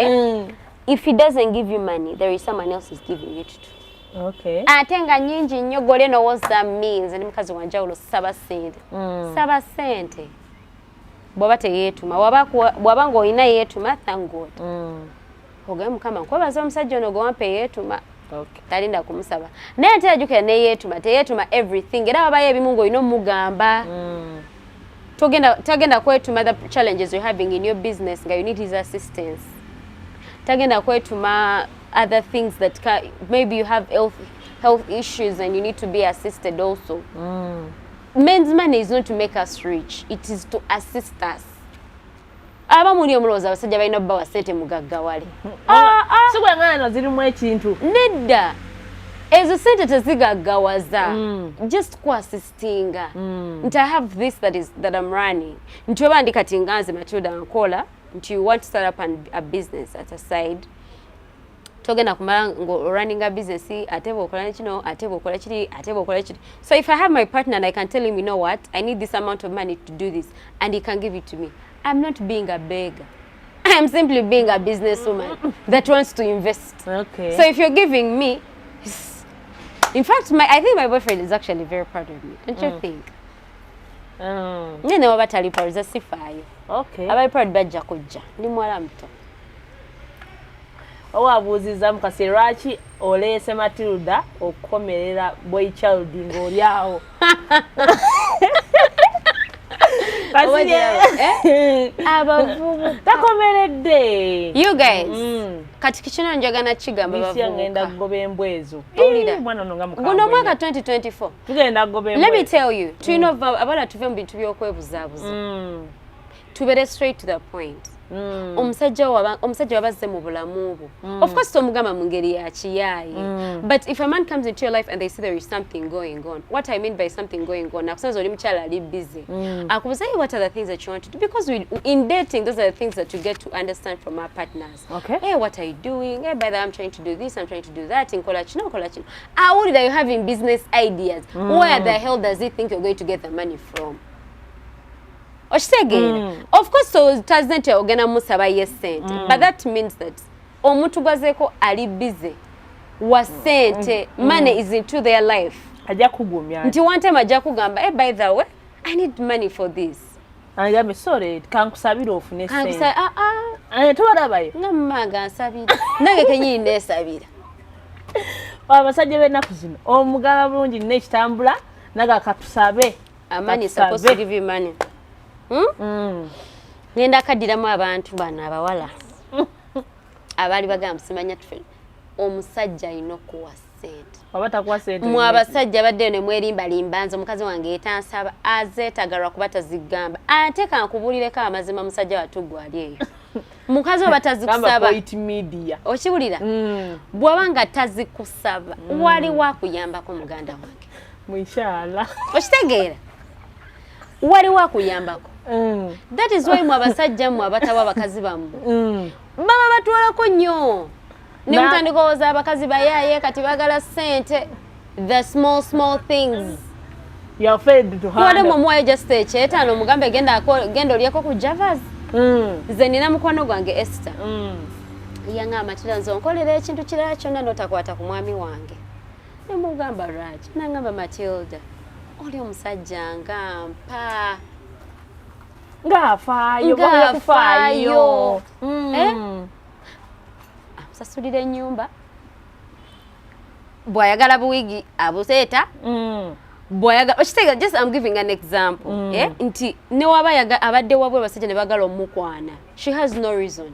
If he doesn't give you money, there is someone else who's giving it to. Okay. Ate nga nnyingi nnyo gole no what that means ndi mukazi wanjawulo saba ssente. Saba ssente. Bw'aba teyeetuma. Bw'aba ng'olina yeetuma, thank God. Ogaye Mukama nkwebaza omusajja ono gwe wampa yeetuma. Okay. Talinda kumusaba. Naye ate yajjukira ne yeetuma, teyeetuma everything. Era wabayo ebimu ng'olina omugamba. Tagenda kwetuma the challenges you're having in your business nga you need his assistance. Tagenda kwetuma other things that maybe you have health issues and you need to be assisted also. Men's money is not to make us rich, it is to assist us. Aba muli omulowooza abasajja balina bbawa ssente mugaggawale. Si bwe ngana zirimu ekintu. Nedda. Ezo ssente tezigaggawaza. Just ku-assistinga. Nti I have this that I'm running. Nti oba ndi kati nganze Matilda nkola. Nti you want to start up a business at a side. Togenda kumala running a business, ate bw'okola kino, ate bw'okola kiri, ate bw'okola kiri. So if I have my partner and I can tell him, you know what, I need this amount of money to do this, and he can give it to me, I'm not being a beggar. I'm simply being a businesswoman that wants to invest. Okay. So if you're giving me, in fact, I think my boyfriend is actually very proud of me. Don't you think? Nene wabatali proud, zasifaayo. Okay. Abali proud bajja kujja. Ndi muwala muto. Owabuuziza Mukasi lwaki oleese Matilda okukomerera boy child ng'oli awo. Abavubuka takomeredde. You guys, kati kikino njagana kigamba bavubuka. Ngenda kugoba embwezo. Mwana ono nga mukambwe. Guno mwaka 2024. Tugenda kugoba embwezo. Let me tell you, tulina abaana tuve mu bintu by'okwebuzaabuza. Tubere straight to the point. Omusajja wabazze mu bulamu bwo. Of course tomugamba mu ngeri ya kiyaaye. But if a man comes into your life and they see there is something going on, what I mean by something going on, nakusanze oli mukyala ali busy. Akubuza, hey, what are the things that you want to do? Because in dating, those are the things that you get to understand from our partners. Okay. Hey, what are you doing? Hey, by the way, I'm trying to do this, I'm trying to do that. Nkola kino, nkola kino. How that you're having business ideas? Where the hell does he think you're going to get the money from? Of course, so doesn't ogena musaba yesente, but that means that omuntu gwazeko ali busy wa sente, money is into their life. Ajja kugumya. Nti one time ajja kugamba, hey, by the way, I need money for this. Angambe, sorry, kankusabira ofune sente. Kankusabira, tubalabayo. Ngamanga nsabira. Nange kenyini nesabira. Abasajja b'ennaku zino, omugala bulungi n'ekitambula naga katusabe. Money is supposed to give you money. Ngenda kaddiramu abantu bano abawala abali bagamba simanya tufe omusajja alina okuwa ssente. Oba takuwa ssente. Mu abasajja badde ne mwerimbalimba nze omukazi wange etansaba azeetagalwa kuba tazigamba. Ate kankubulireko amazima musajja watugwa ali eyo. Mukazi oba tazikusaba. Okiwulira? Bw'aba nga tazikusaba waliwo akuyambako muganda wange. Inshallah. Okitegeera? Waliwo akuyambako. That is why mu abasajja mu abatawa abakazi bamu. Baba batwalako nnyo. Ne mutandikooza abakazi bayaaye kati bagala ssente. The small things. You're afraid to handle. Wale mwamuwayo just ekyetaano mugambe genda olyeko ku Javas. Nze nina mukwano gwange Esther. Yanga Matilda nze onkolera ekintu kirala kyonna n'otakwata ku mwami wange. Ne mugamba lwaki? Nangamba Matilda. Oli omusajja ngampa. Ngafaayo. Amusasulira ennyumba. Bw'ayagala buwigi abuseeta. Bw'ayagala, just I'm giving an example. Nti ne waba abadde wabwe abasajja ne bagala omukwana. She has no reason.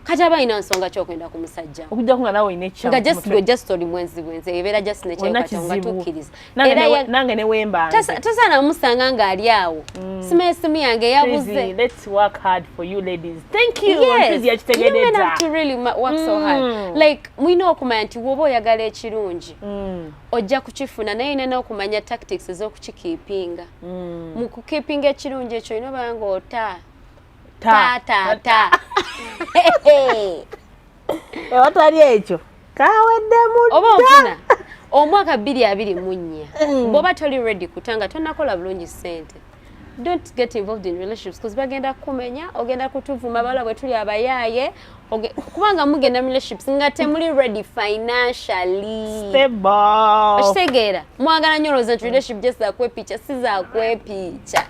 kati abalina nsonga ky'okwenda ku musajja okujja kunga nawe ine kya nga just oli mwenzi ebeera just ne nga tukkiriza era nange ne wemba tasaana musanga ng'ali awo simu yange yabuze. Let's work hard for you ladies. Thank you. Yes, you men have to really work so hard. Like mwina okumanya nti woba oyagala ekirungi ojja kukifuna naye nena okumanya tactics ez'okukikiipinga mu kukiipinga ekirungi ekyo olina obanga ng'ota ta watali ekyo kawedde mudda oba ofuna omwaka 2024 bw'oba toli ready kutanga tonnakola bulungi ssente. Don't get involved in relationships because bagenda kumenya ogenda kutuvuma bala bwe tuli abayaaye kubanga mugenda mu relationships nga temuli ready financially. Stable. Okitegeera mwagala nnyo olowooza nti relationship just zakwepicha si zakwepicha.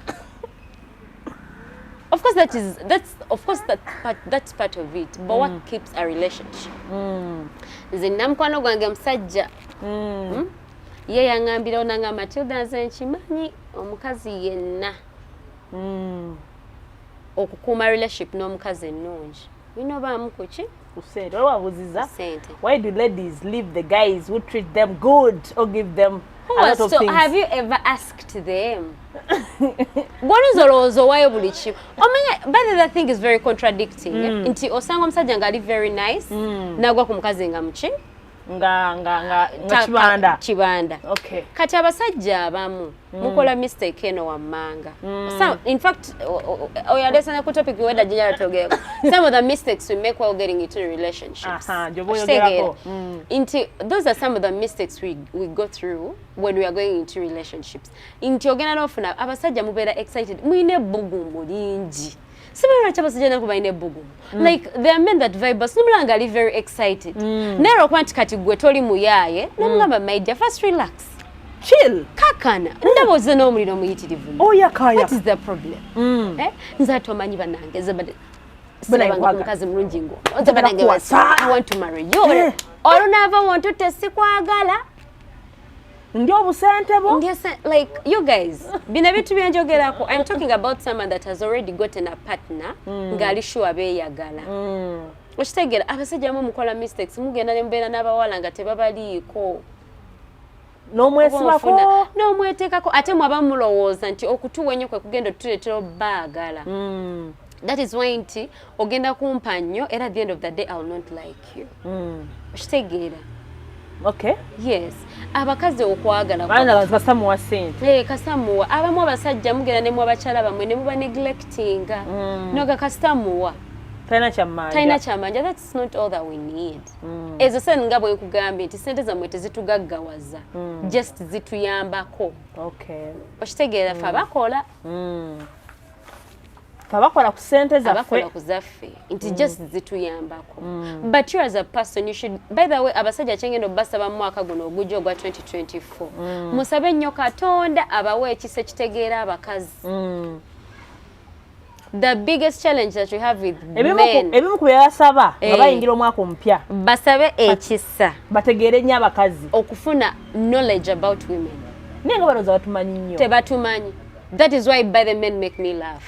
Of course that's part of it, but what keeps a relationship? Nze namukwano gwange musajja ye yaŋŋambira onanga Matilda nze nkimanyi omukazi yenna okukuuma relationship n'omukazi ennungi bino baamu kuki kusente wabuziza sente. Why do ladies leave the guys who treat them good or give them a lot of things? Have you ever asked them? Gwoniza olowooza owaayo buli kimu omanya but the thing is very contradicting nti osanga omusajja nga ali very nice nagwa ku mukazi nga muki nga kibanda. Okay. Kati abasajja abamu mukola mistake eno wammanga. In fact oyalesana ku topic weda jjala togeko. Some of the mistakes we make while getting into relationships. Those are some of the mistakes we go through when we are going into relationships. Inti ogenda nofuna abasajja mubeera excited mwine bugumu lingi. Like there are men that vibe us numulanga ali very excited. Nero kwanti kati gwe toli muyaye namugamba my dear first relax. Chill. Kakana. Ndaboze n'omuliro muyitirivu. Yakaya. What is the problem? Nze atomanyi banange zebade. Bana mukazi mulungi ngo. Banange wasa I want to marry you. Or never want to test kwagala. Ndio busente bo? Like you guys, bina bitu byanjogerako. I'm talking about someone that has already gotten a partner ngali sure abeyagala. Okitegera abasajja mu mukola mistakes mugenda ne mbeera n'abawala nga tebabaliiko. N'omweteekako ate mwaba mulowooza nti okutuwa ennyo kwe kugenda otutuleetera baagala. That is why nti ogenda kumpa nnyo era at the end of the day I will not like you. Okitegeera. Okay. Yes. Abakazi okwagala bana basamuwa sente. Kasamuwa. Abamu abasajja mugenda ne mu abakyala bamwe ne muba neglecting. Noga kasamuwa. Taina chamanja. That's not all that we need. Ezo sente nga bwe nkugambye nti sente zammwe tezitugaggawaza. Just zituyambako. Okay. Okitegeera fa bakola. Abakola ku sente zaffe. Abakola ku zaffe. Nti just zituyambako. But you as a person, you should, by the way, abasajja kyengendo basaba mu mwaka guno ogujja ogwa 2024. Musabe nnyo Katonda abawe ekisa kitegeera abakazi. The biggest challenge that we have with men. Ebimu ku byasaba nga bayingira omwaka omupya. Basabe ekisa. Bategeere nnyo abakazi. Okufuna knowledge about women. Nenga balooza batumanyi nnyo. Tebatumanyi. That is why by the men make me laugh.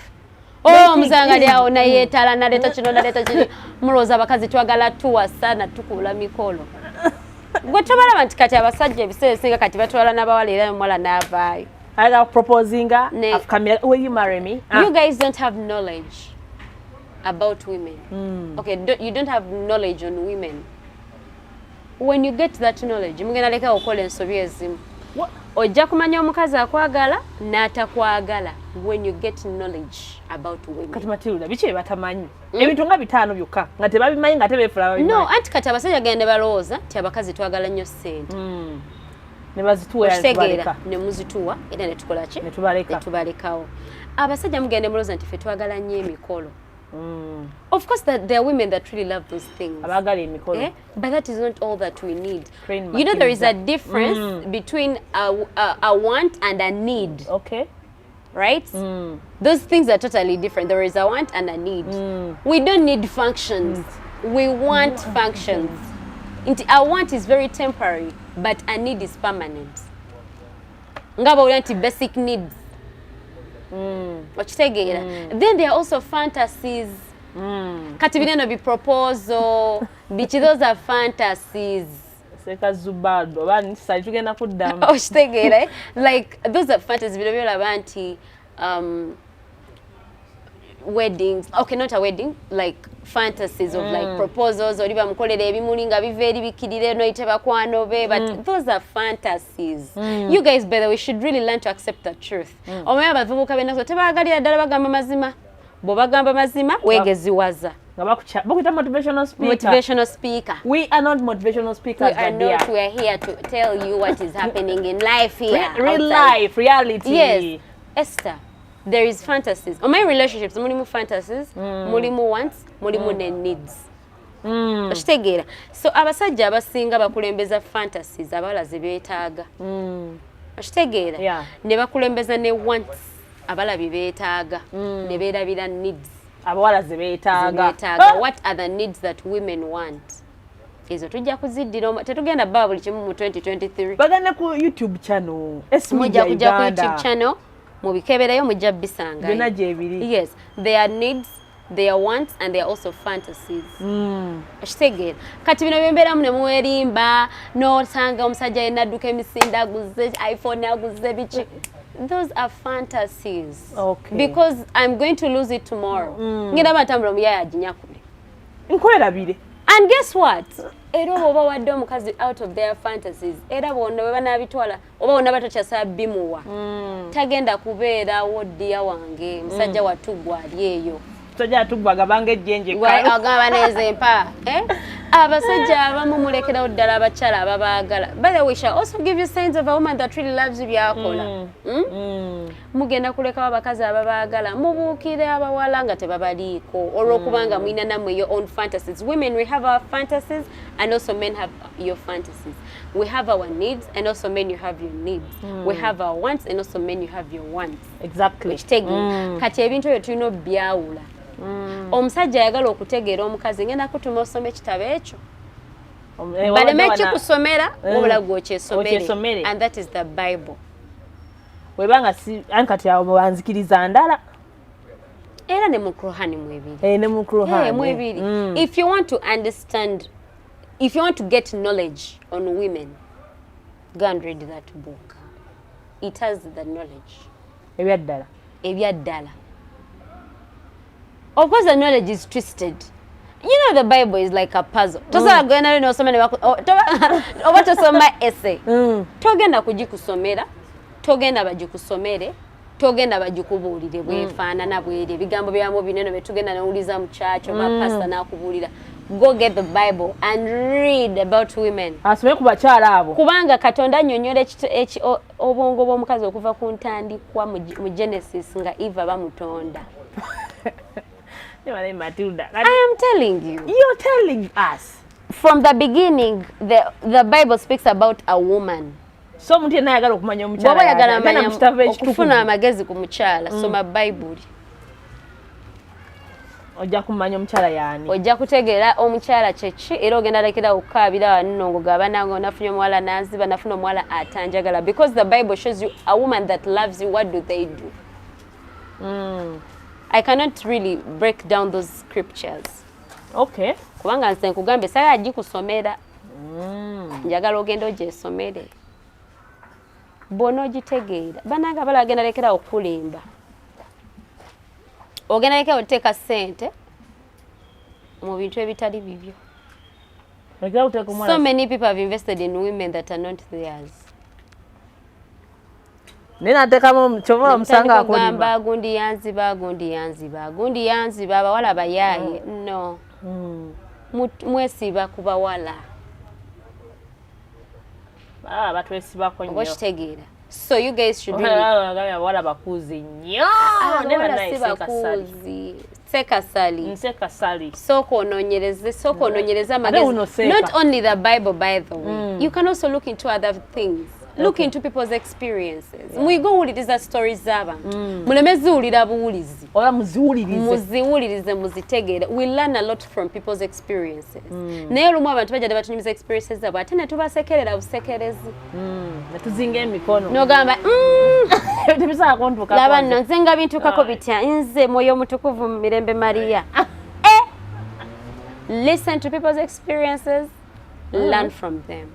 Muzanga lyawo nayeetala naleeta kino naleeta kino mulowooza abakazi twagala tuwasa na tukula mikolo. Gwe tobalaba nti kati abasajja ebiseera ebisinga kati batwala n'abawala era omuwala n'avaayo. Either proposing will you marry me? You guys don't have knowledge about women. Okay, you don't have knowledge on women. When you get that knowledge, mugenda leka okola ensobi ezimu. Ojja kumanya omukazi akwagala n'atakwagala when you get knowledge about women. Kati Matilda bichi batamanyi. Ebintu nga bitaano byokka nga tebabimanyi nga tebefula babimanyi. No, anti kati abasajja gende balowooza nti abakazi twagala nnyo ssente. Ne bazituwa tubaleka. Ne muzituwa era ne tukola ki? Ne tubaleka. Ne tubalekawo. Abasajja mugende mulowooza nti ffe twagala nnyo emikolo. Of course, that there are women that really love those things. But that is not all that we need. You know, there is a difference between a want and a need. Okay. Right? Those things are totally different. There is a want and a need. We don't need functions. We want functions. A want is very temporary, but a need is permanent. Ngaba uli basic needs. Then there are also fantasies kati bineno bi proposal bichi those are fantasies seka zubado bani sali tugenda kuddamu okitegere like those are fantasies bino byolaba nti weddings, okay, not a wedding, like fantasies of like proposals or even mukolere ebimuli nga biva eri bikirire no iteba kwano be, but those are fantasies. You guys, by the way, should really learn to accept the truth. Omaya bavubuka bena tebagalira ddala bagamba mazima, bo bagamba mazima wegeziwaza. Motivational speaker. We are not motivational speakers. We are not. We are here to tell you what is happening in life here. Real life, reality. Yes, Esther. There is fantasies. On my relationships, mulimu fantasies, mulimu wants, mulimu needs. Okitegera. So abasajja abasinga bakulembeza fantasies abala zebeetaaga. Okitegera. Ne bakulembeza ne wants abala bibeetaaga. Ne beerabira needs. Abawala zebeetaaga. What are the needs that women want? Ezo tujja kuziddira tetugenda baba buli kimu mu 2023. Bagenda ku YouTube channel. Mujja kujja ku YouTube channel. Mubikeberayo mujja bisanga. Bina jebiri. Yes, there are needs, there are wants, and there are also fantasies. Okitegera. Kati bino byembeera mune muwerimba n'osanga omusajja yenna adduka emisinde aguze iPhone aguze biki. Those are fantasies. Okay. Because I'm going to lose it tomorrow. Ngenda batambula muyaya aginyakule. Nkwerabire. And guess what? Era oba wadde omukazi out of their fantasies. Era bonna bwe banabitwala oba bonna batokyasa bimuwa. Tagenda kubeera woddiya wange musajja watugwa ali eyo. Musajja atugwa gabange ejjenje kayo. Agaba nezempa. Abasajja abamu mulekerawo ddala abakyala ababaagala. By the way, we shall also give you signs of a woman that really loves you byakola. Mugenda kulekawo abakazi ababaagala mubuukire abawala nga tebabaliiko olw'okubanga mwina namwe your own fantasies. Women, we have our fantasies and also men have your fantasies. We have our needs and also men you have your needs. We have our wants and also men you have your wants. Exactly. Kati ebintu ebyo tulina obyawula. Omusajja ayagala okutegeera omukazi ngenda kutuma osome ekitabo ekyo. Baleme kikusomera wabula gwokyesomere. And that is the Bible. Webanga si ankati awo banzikiriza ndala. Era ne mu Qur'ani mwebiri. Ne mu Qur'ani. Mwebiri. If you want to understand, if you want to get knowledge on women, go and read that book. It has the knowledge. Ebyaddala. Ebyaddala. Of course, the knowledge is twisted. You know, the Bible is like a puzzle. Tosa gwena no somene oba tosoma essay. Togenda kugikusomera, togenda bagikusomere, togenda bagikubuulire bwefaanana bwere ebigambo byamu binene betugenda nawuliza mu church oba pastor nakubuulira. Go get the Bible and read about women. Asome ku bakyala abo. Kubanga Katonda annyonnyola obwongo bw'omukazi okuva ku ntandikwa mu Genesis nga Eva bamutonda. Matilda. I am telling you. You're telling us. From the beginning, the Bible speaks about a woman. So muti nayagala okumanya omukyala. Baba yagala amanya okufuna amagezi ku mukyala. Soma Bible. Ojja kumanya omukyala yani. Ojja kutegeera omukyala kyeki era ogenda lekera okukaabira wanongo gabanango nafunye omuwala naziba nafuna omuwala atanjagala. Because the Bible shows you a woman that loves you, what do they do? I cannot really break down those scriptures. Okay. Kubanga nse nkugambe sala agikusomera. Njagala ogenda ogyesomere. Bono ogitegeera. Bananga balagenda lekera okulimba. Ogenda lekera oteeka ssente mu bintu ebitali bibyo. So many people have invested in women that are not theirs. Nena tekamu chovola musanga akolimba. Gundi yanziba abawala bayaye. No. Mwesiba kubawala. Batwesiba ko nnyo. Okitegeera. So you guys should really abawala bakuzi nnyo. Never nice bakuzi. Sekasali. Soko ononyereza magezi. Not only the Bible, by the way. You can also look into other things. Look into people's experiences. Muyigoowuliriza stories z'abantu. Mulemeziwulira buwulizi. Oba muziwulirize. Muzitegeere. We learn a lot from people's experiences. Naye olumu abantu bajja batunyumiza experiences zaabwe ate ne tubasekerera busekerezi. Ne tuzinga emikono. N'ogamba tebisaako ntuukako. Laba nno nze nga bintuukako bitya nze Mwoyo Mutukuvu mu mirembe Mariya. listen to people's experiences, learn from them.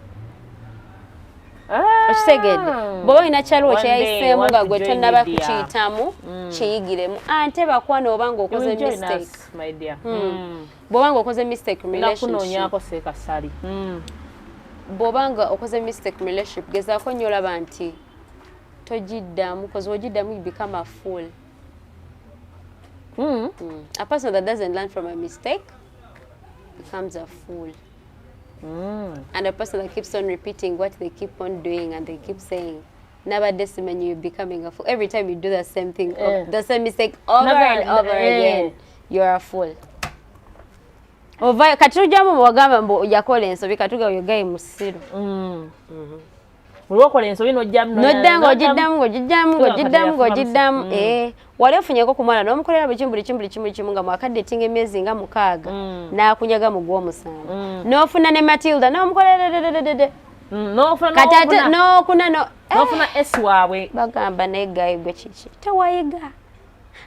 Okitegedde bw'oba olina kyaliwo kyeyayiseemu nga gwe tonnaba kukiyitamu kiyigiremu ante bakwano obanga okoze mistake bw'obanga okoze mistake bw'obanga okoze mistake mu relationship gezaako nnyo olaba nti togiddamu because wogiddamu you become a fool. A person that doesn't learn from a mistake becomes a fool. And a person that keeps on repeating what they keep on doing and they keep saying, never decimen you're becoming a fool. Every time you do the same thing, the same mistake over and over again, you're a fool. Katujamu mwagamba mbo yakola ensobi katuga oyo gayi musiru. Mulwokola ensobi nojjamu ng'ogiddamu wali ofunyeko ku mwana n'omukolera buli kimu nga mwakadde tinga emyezi nga 6 n'akunyaga mu gw'omusanvu n'ofuna ne Matilda n'omukolera n'ofuna esi waabwe bagamba naye gayi gwe kiki tewayiga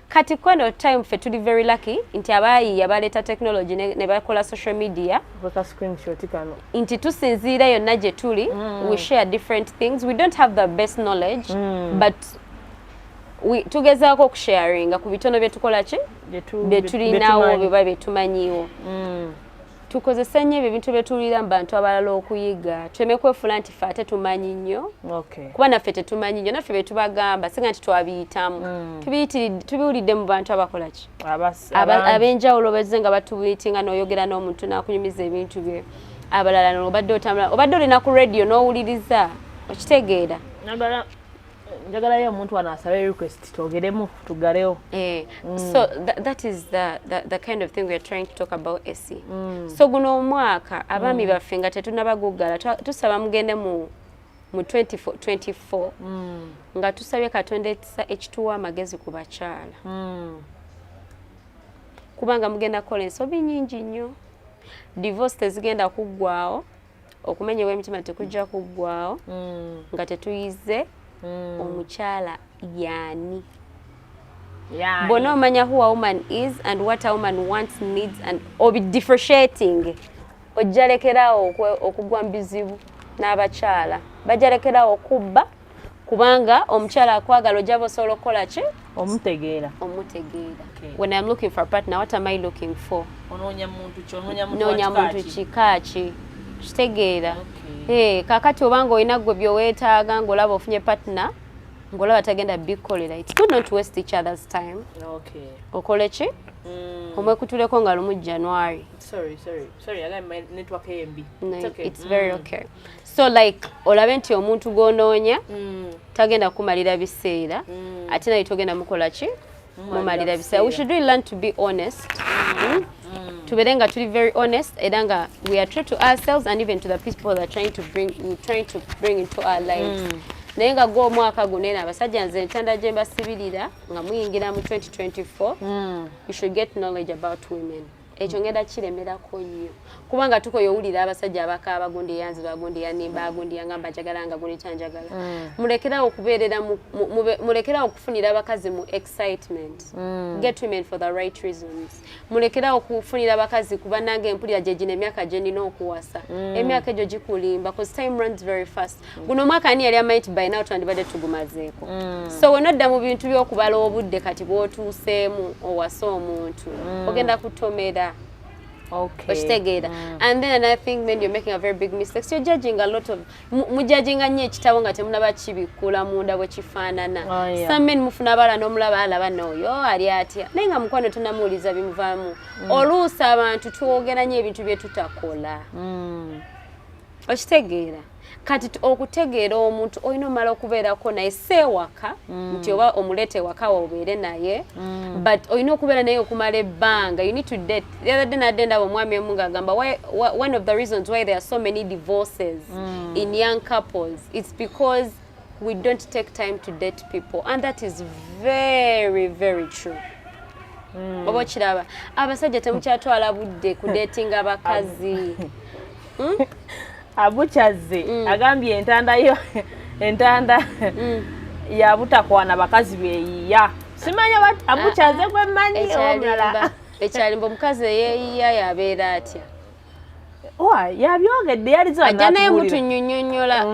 kati kweno time ffe tuli very lucky nti abaayiiya baleeta technology ne bakola social media nti tusinziira yonna gye tuli we share different things. We don't have the best knowledge but tugezaako okusharinga ku bitono bye tukola ki bye tulinawo bye byetumanyiwo tukozesa nnyo ebyo ebintu bye tuwulira mu bantu abalala okuyiga tuleme kwefuula nti ffe ate tumanyi nnyo kuba naffe tetumanyi nnyo naffe bye tubagamba singa nti twabiyitamu tubiwulidde mu bantu abakola ki ab'enjawulo bezze nga batubiitinga n'oyogera n'omuntu n'akunyumiza ebintu bye abalala obadde otambula obadde olina ku radio n'owuliriza okitegeera njagalayo omuntu wano asabe request twogeremu tugarewo. So that is the kind of thing we are trying to talk about Essie. So guno omwaka abaami baffe nga tetunabaguggala tusaba mugende mu 24 nga tusabye Katonda ekituwa amagezi ku bakyala kubanga mugenda kola ensobi nnyingi nnyo. Divorce tezigenda kuggwawo, okumenyebwa emitima tekujja kuggwawo nga tetuyize omukyala yani. Bonna omanya who a woman is and what a woman wants, needs and obi differentiating. Ojalekerawo okugwa mbizibu n'abakyala bajalekerawo okubba kubanga omukyala akwagala ojja osobola okukola ki omutegeera. When I'm looking for a partner, what am I looking for? Onoonya muntu kikaaki kitegeera. Kakati obanga olina gwe byoweetaaga ng'olaba ofunye partner ng'olaba tagenda bikolera, it's good not to waste each other's time. Okole ki omwekutuleko nga lumu January. Sorry, I got my network AMB. It's very okay. So like olabe nti omuntu gw'onoonya tagenda kumalira biseera ate naye togenda mukola ki mumalira biseera. We should really learn to be honest. Tubeere nga tuli very honest era nga we are true to ourselves and even to the people that we're trying to bring into our lives. Naye nga gwo omwaka guno eno abasajja nze entanda gye mbasibirira nga muyingira mu 2024 you should get knowledge about women. Ekyo ngenda kiremerako nnyo kubanga tukoye owulira abasajja abakaaba gundi yanzira gundi yanimba gundi yangamba njagalanga gundi kyanjagala. Mulekerawo okubeerera mulekerawo okufunira abakazi mu excitement. Get women for the right reasons. Mulekerawo okufunira abakazi kuba nange mpulira gye gino emyaka gye nina okuwasa emyaka egyo gikulimba because time runs very fast. Guno omwaka ani yali amanyi by now twandibadde tugumazeeko. So wenodda mu bintu by'okubala obudde kati bw'otuuseemu owasa omuntu ogenda kutomera. Okitegeera. And then I think when you're making a very big mistake, so you're judging a lot of mujudginga nnyo ekitabo nga temunaba kibikula munda bwe kifaanana. Some men mufuna bala n'omulaba alaba n'oyo ali atya naye nga mukwano tunamuwuliza bimuvaamu. Oluusi abantu twogera nnyo ebintu bye tutakola. Okitegeera. Kati okutegeera omuntu olina omala okubeerako naye seewaka nti oba omuleete waka obeere naye but olina okubeera naye okumala ebbanga. You need to date. The other day nadde ndaba omwami emu ng'agamba one of the reasons why there are so many divorces in young couples it's because we don't take time to date people and that is very very true. Oba kiraba abasajja temukyatwala budde ku dating abakazi. Abuchaze agambye entanda ya butakwana bakazi beyiya simanya abuchaze gwe manyi omulala Ekyalimbo mukazi yeeyiya yabeera atya? Yabyogedde yalizo ajja naye mutunyunyonyola.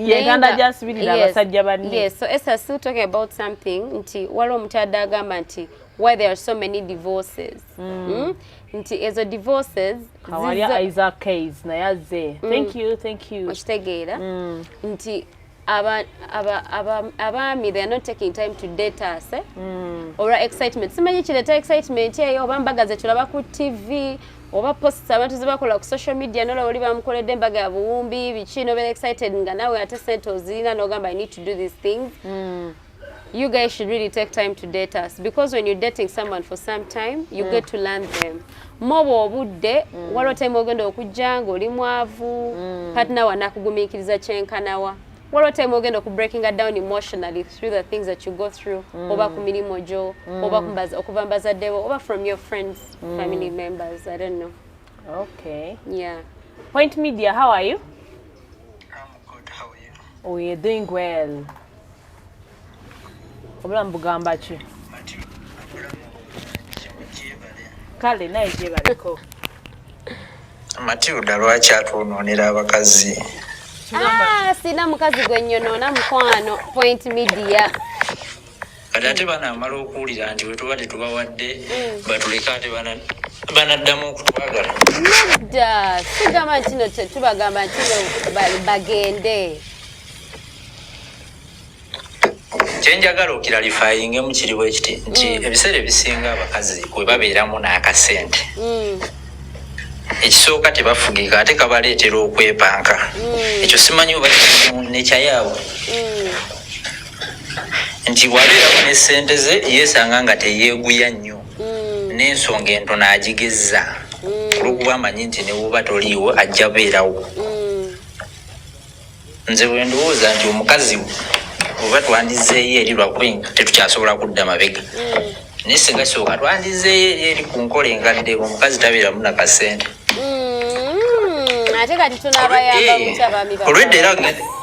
Yeganda gyasibirira abasajja banne. Yes, so Esther still talking about something nti waliwo omukyadde agamba nti why there are so many divorces. Nti ezo divorces Kawalia Isaac case na yazze. Thank you. Okitegeera nti abaami they are not taking time to date us or excitement. Simanyi kireta excitement eyo oba mbaga ze tulaba ku TV oba posts abantu zibakola ku social media nola oli bamukoledde embaga ya buwumbi bikino bere excited nga nawe ate sente ozina nogamba I need to do these things. You guys should really take time to date us because when you're dating someone for some time you get to learn them. Mobo obudde waliwo time ogenda okujja ng'oli mwavu partner wanakugumikiriza kyenkanawa. Waliwo time ogenda ku breaking down emotionally through the things that you go through oba ku mirimu gyo oba okuva mbazaddewo oba from your friends family members. I don't know. Okay. Yeah. Point Media, how are you? I'm good, how are you? Oh, you're doing well. Obulamu bugamba ki? Kale naye gye baliko. Matilda lwaki atwonoonera abakazi? Sina mukazi gwe nnyonoona mukwano. Point Media. Kati ate banaamala okuwulira nti we tuba tetubawadde batuleka ate banaddamu okutwagala. Nedda sigamba kino tetubagamba kino bagende. Kyenjagala okiralifayingemu kiri bwe kiti nti ebiseera ebisinga abakazi bwe babeeramu n'akasente ekisooka tebafugika ate kabaleetera okwepanka. Ekyo simanyi oba nekyayaabwe nti bwabeeramu ne ssente ze yeesanga nga teyeeguya nnyo n'ensonga entono agigezza olw'okuba amanyi nti ne bw'oba toliiwo ajja beerawo. Nze bwe ndowooza nti omukazi oba twandizeeyo eri lwakuba tetukyasobola kudda mabega naye singa kisooka twandizeeyo eri ku nkola engadde omukazi tabeeramu nakasente. Ate kati tunaabayamba mukyabaami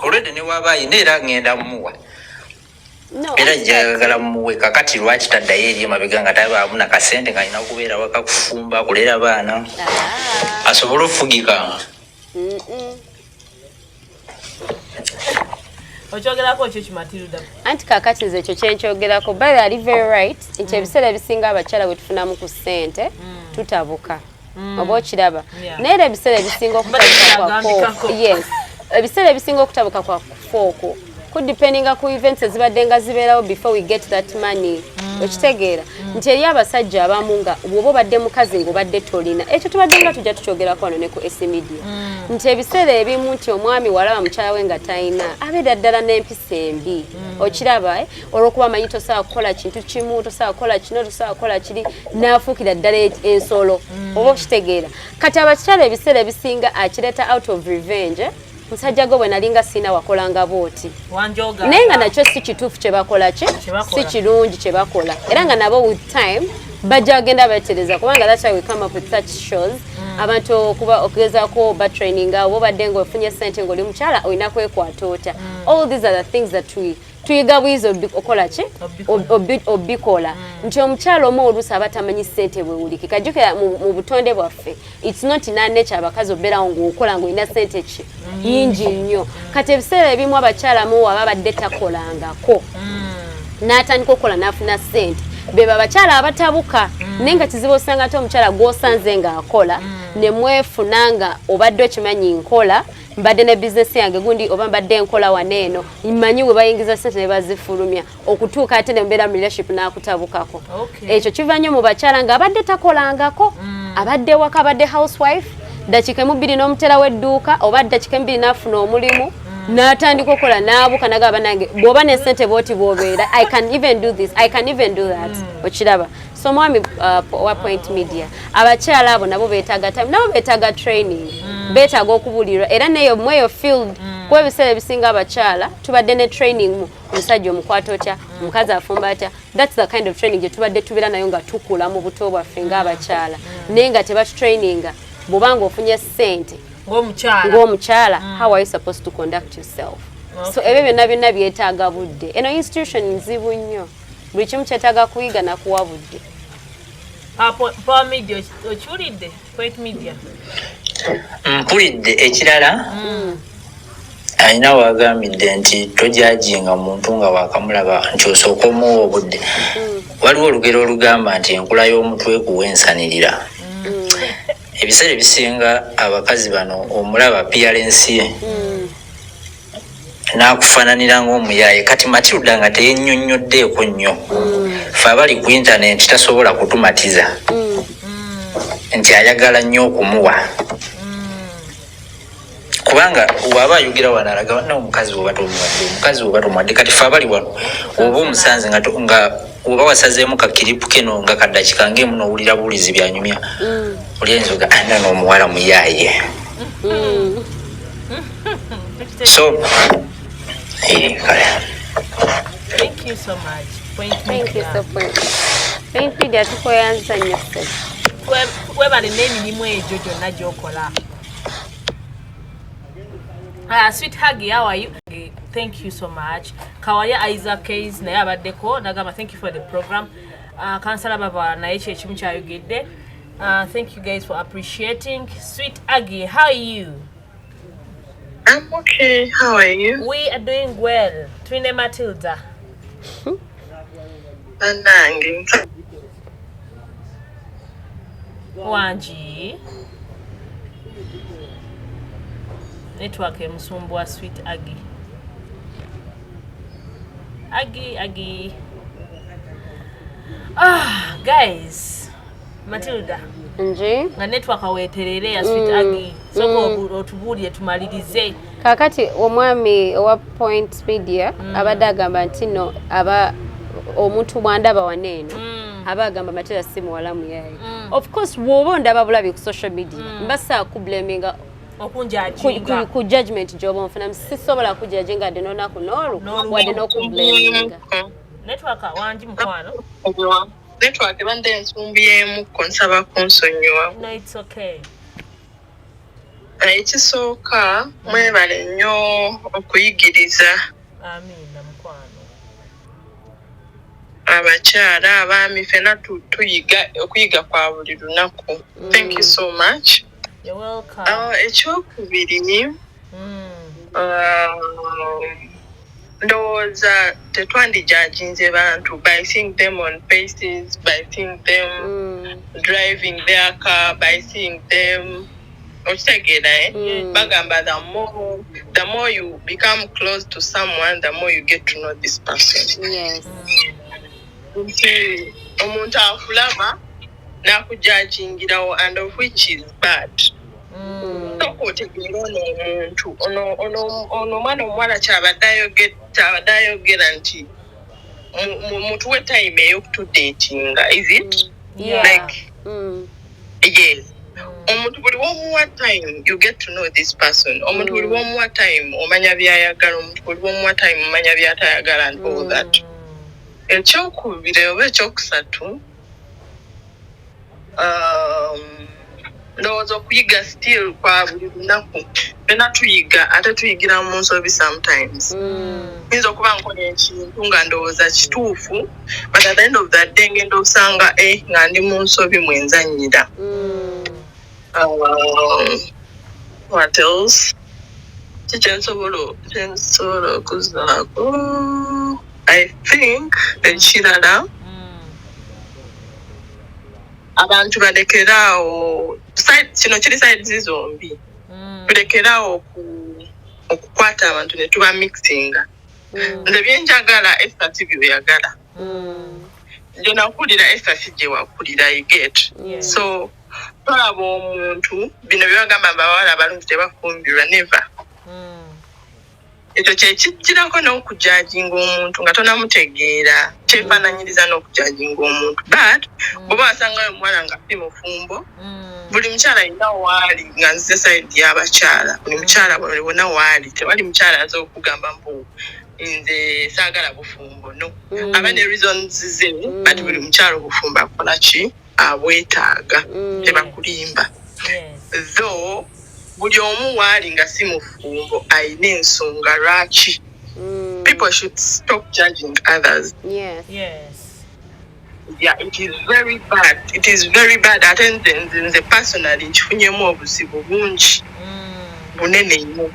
olwedde ne waaba ayina era ngenda mumuwa era jjagala mumuwe kakati lwaki taddayo eri emabega nga tabaamu nakasente ng'alina kubeera waka kufumba kulera baana asobole okufugika. Okyogerako kyo kimatilda. Anti kakati nze ekyo kyenkyogerako but ali very right nti ebiseera ebisinga abakyala bwe tufunamu ku ssente tutabuka oba okiraba naye era ebiseera ebisinga okutabuka kwa fooko kudipendinga ku events ezibadde nga zibeerawo before we get that money. Okitegeera nti eri abasajja abamu nga bw'oba obadde mukazi ng'obadde tolina ekyo tubadde nga tujja tukyogerako wano ne ku S Media nti ebiseera ebimu nti omwami walaba mukyala we nga talina abeera ddala n'empisa embi. Okiraba olw'okuba amanyi tosobola kukola kintu kimu tosobola kukola kino tosobola kukola kiri n'afuukira ddala ensolo oba okitegeera. Kati abakyala ebiseera ebisinga akireeta out of revenge. Musajja gwe bwe nalinga sina wakolanga booti naye nga nakyo si kituufu kye bakola si kirungi kye bakola era nga nabo with time bajja bagenda batereza kubanga that's why we come up with such shows abantu okuba okugezaako batraininga oba obadde ng'ofunye ssente ng'oli mukyala olina kwekwata otya. All these are the things that tuyiga bwiza okola ki obikola nti omukyala omu oluusi aba tamanyi ssente bwewuliki kajjukira mu butonde bwaffe it's not nature abakazi obeerawo ng'okola ng'olina ssente ki yingi nnyo. Kati ebiseera ebimu abakyala mu aba badde takolangako n'atandika okukola n'afuna ssente beba abakyala abatabuka naye nga kizibu osanga ate omukyala gw'osanze ng'akola ne mwefuna nga obadde okimanyi nkola mbadde ne bizinesi yange gundi oba mbadde nkola waneeno mmanyi we bayingiza ssente ne bazifulumya okutuuka ate ne mbeera mu relationship n'akutabukako. Ekyo kiva nnyo mu bakyala ng'abadde takolangako abadde waka abadde housewife dakiika emu bbiri n'omutera w'edduuka oba dakiika emu bbiri n'afuna omulimu n'atandika okukola n'abuuka nagamba nange bw'oba n'essente bw'oti bw'obeera I can even do this I can even do that. Okiraba so mwami wa Point Media abakyala abo nabo beetaaga time nabo beetaaga training beetaaga okubulirwa era neyo mweyo field kuba ebiseera ebisinga abakyala tubadde ne training mu omusajja omukwata otya omukazi afumba atya that's the kind of training gye tubadde tubeera nayo nga tukula mu buto bwaffe ng'abakyala naye nga tebatutraininga bw'obanga ofunye ssente ng'omukyala how are you supposed to conduct yourself. So ebyo byonna byetaaga budde eno institution nzibu nnyo buli kimu kyetaaga kuyiga nakuwa budde. Pa media ochulidde point media. Mpulidde ekirala alina wagambidde nti tojajinga muntu nga wakamulaba nti osooka omuwa obudde. Waliwo olugero olugamba nti enkula y'omutwe kuwensanirira. Ebiseera ebisinga abakazi bano omulaba appearance ye n'akufaananira ng'omuyaaye. Kati Matilda nga teyennyonnyoddeeko nnyo fe abali ku intaneti tasobola kutumatiza nti ayagala nnyo okumuwa. Kubanga waba ayogera wano alaga n'omukazi oba tomuwadde kati fe abali wano oba omusanze nga oba wasazeemu kakiripu keno nga kaddakika ng'emu n'owulira buwulizi byanyumya olyenza oga ana n'omuwala muyaaye. So kale. Thank you so much. Thank you so much. Point media tukoyanza nnyo sse. Webale n'emirimu egyo gyonna gy'okola. Sweet Huggy, how are you? Thank you so much. Kawaya Isaac Case naye abaddeko nagamba thank you for the program. Kansala baba naye kyekimu kyayogedde. Thank you guys for appreciating. Sweet Huggy, how are you? I'm okay. How are you? We are doing well. Twine Matilda. Anangi. Wanji. Network emusumbwa Sweet Huggy. Aggie. Guys. Matilda. Nje. Nga network aweterere ya Sweet Huggy. Soko otubuulire tumalirize. Kakati omwami owa Point Media abadde agamba nti no aba omuntu bwandaba waneeno aba agamba Matilda si muwala muyaaye. Of course woba ndaba bulabi ku social media mbasa kublaminga okunjajinga ku judgment joba mfuna sisobola kujajinga de nona kunolu wadde n'okublaminga. Network wanji mukwano. Network bande nsumbyemu konsaba kunsonyiwa. No, it's okay. Ekisooka mwebale nnyo okuyigiriza Amina mukwano. abakyala abaami fena tuyiga okuyiga kwa buli lunaku. Thank you so much. You're welcome. Ekyokubiri ndowooza tetwandijajinze bantu by seeing them on faces, by seeing them driving their car, by seeing them okitegeera bagamba the more you become close to someone, the more you get to know this person. Yes. Nti omuntu akulaba n'akujajingirawo and of which is bad. Otegeera omuntu ono omwana omuwala kyabadde ayogera nti mutuwe time ey'okutudatinga, is it? Yeah. Like, yes. Omuntu buli womuwa time you get to know this person. Omuntu buli womuwa time omanya byayagala, omuntu buli womuwa time omanya byatayagala and all that. Ekyokubiri oba ekyokusatu ndowooza okuyiga still kwa buli lunaku fena tuyiga ate tuyigira mu nsobi sometimes. Nyinza okuba nkola ekintu nga ndowooza kituufu but at the end of the day ngenda osanga nga ndi mu nsobi mwenzannyira. What else? Kyensobola okuzaako I think ekirala abantu balekeraawo kino kiri sides zombi tulekeraawo okukwata abantu ne tuba mixinga. Nze byenjagala Esther si byoyagala. Nje nakulira Esther si gye wakulira you get. So twalaba omuntu bino byebagamba abawala abalungi tebafumbirwa never. Ekyo kyekijjirako n'okujajinga omuntu nga tonamutegeera kyefaananyiriza n'okujajinga omuntu but bw'oba wasangayo omuwala nga si mufumbo buli mukyala alina waali nga nzize sayidi y'abakyala buli mukyala bwona waali tewali mukyala aza okugamba mbu nze saagala bufumbo no aba ne reasons ze but buli mukyala obufumbo akola ki abwetaaga tebakulimba though buli omu waali nga si mufumbo alina ensonga lwaki. People should stop judging others. Yes. Yeah, it is very bad. It is very bad. Attendance personally nchifunyemu obuzibu bungi bunene nnyo.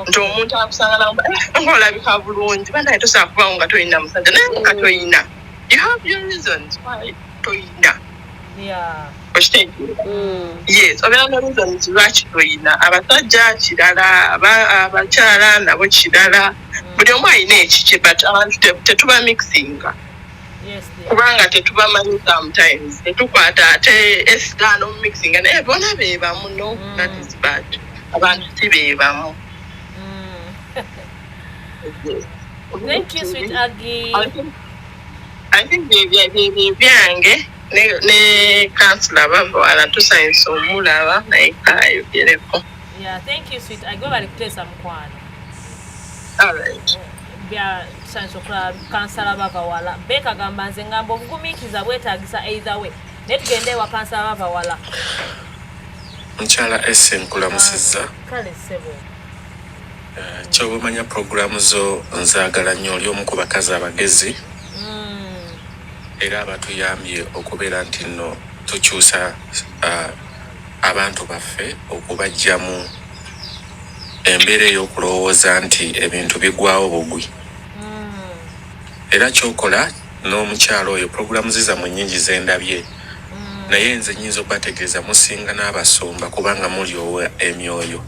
Nti omuntu akusangana ng'olabika bulungi banaye tosobola kubawo nga toyina musajja naye nga toyina. You have your reasons why toyina. Yeah. Yes, obeera ne reasons lwaki toyina. Abasajja kirala, abakyala nabo kirala. Buli omu alina ekikye but abantu tetuba mixinga. Yes, kubanga tetubamanyi sometimes tetukwata ate esitaano mixinga naye bona beebamu no that is bad. Abantu si beebamu. Thank you, sweet Aggie. I think byange ne kansula bavwala tusanyusa omulaba naye kayogereko. Yeah, thank you, sweet Aggie. Bali kuteesa mukwano. All right. Bya tusanyusa okulaba kansala bavawala. Beka gamba nze ngamba obugumiikiza bwetaagisa either way. Naye tugende ewa kansala bavawala. Nkyala esse nkulamusizza. Kale ssebo. Kyobumanya programu zo nzaagala nnyo oli omu ku bakazi abagezi. Era abatuyambye okubeera nti nno tukyusa abantu baffe okubajjamu embeera ey'okulowooza nti ebintu bigwawo bugwi. Era kyokola n'omukyalo oyo programu zizammwe nnyingi zendabye. Naye nze nnyinza okubategeeza musinga n'abasumba kubanga mulyowa emyoyo.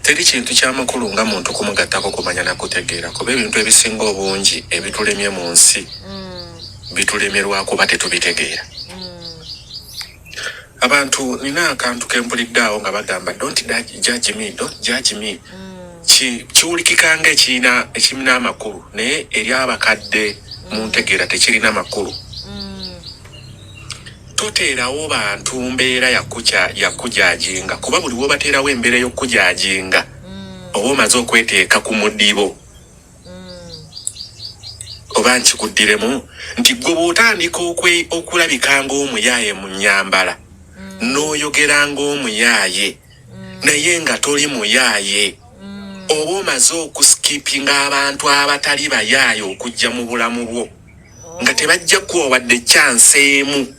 Teri kintu ky'amakulu nga muntu kumugattako kumanya na kutegeera kuba ebintu ebisinga obungi ebitulemye mu nsi bitulemye lwakuba tetubitegeera. Abantu nina akantu kempuliddeawo nga bagamba don't judge me. Kiwulikika nga ekirina amakulu naye eri abakadde mu ntegeera tekirina makulu. Toteerawo bantu mbeera yakujajinga kuba buli wobateerawo embeera y'okujajinga oba omaze okweteeka ku muddibo oba nkikuddiremu nti gwe bw'otandika okulabika ng'omuyaaye mu nnyambala n'oyogera ng'omuyaaye naye nga toli muyaaye oba omaze okusikipinga abantu abatali bayaaye okujja mu bulamu bwo nga tebajja kuwa wadde chance emu.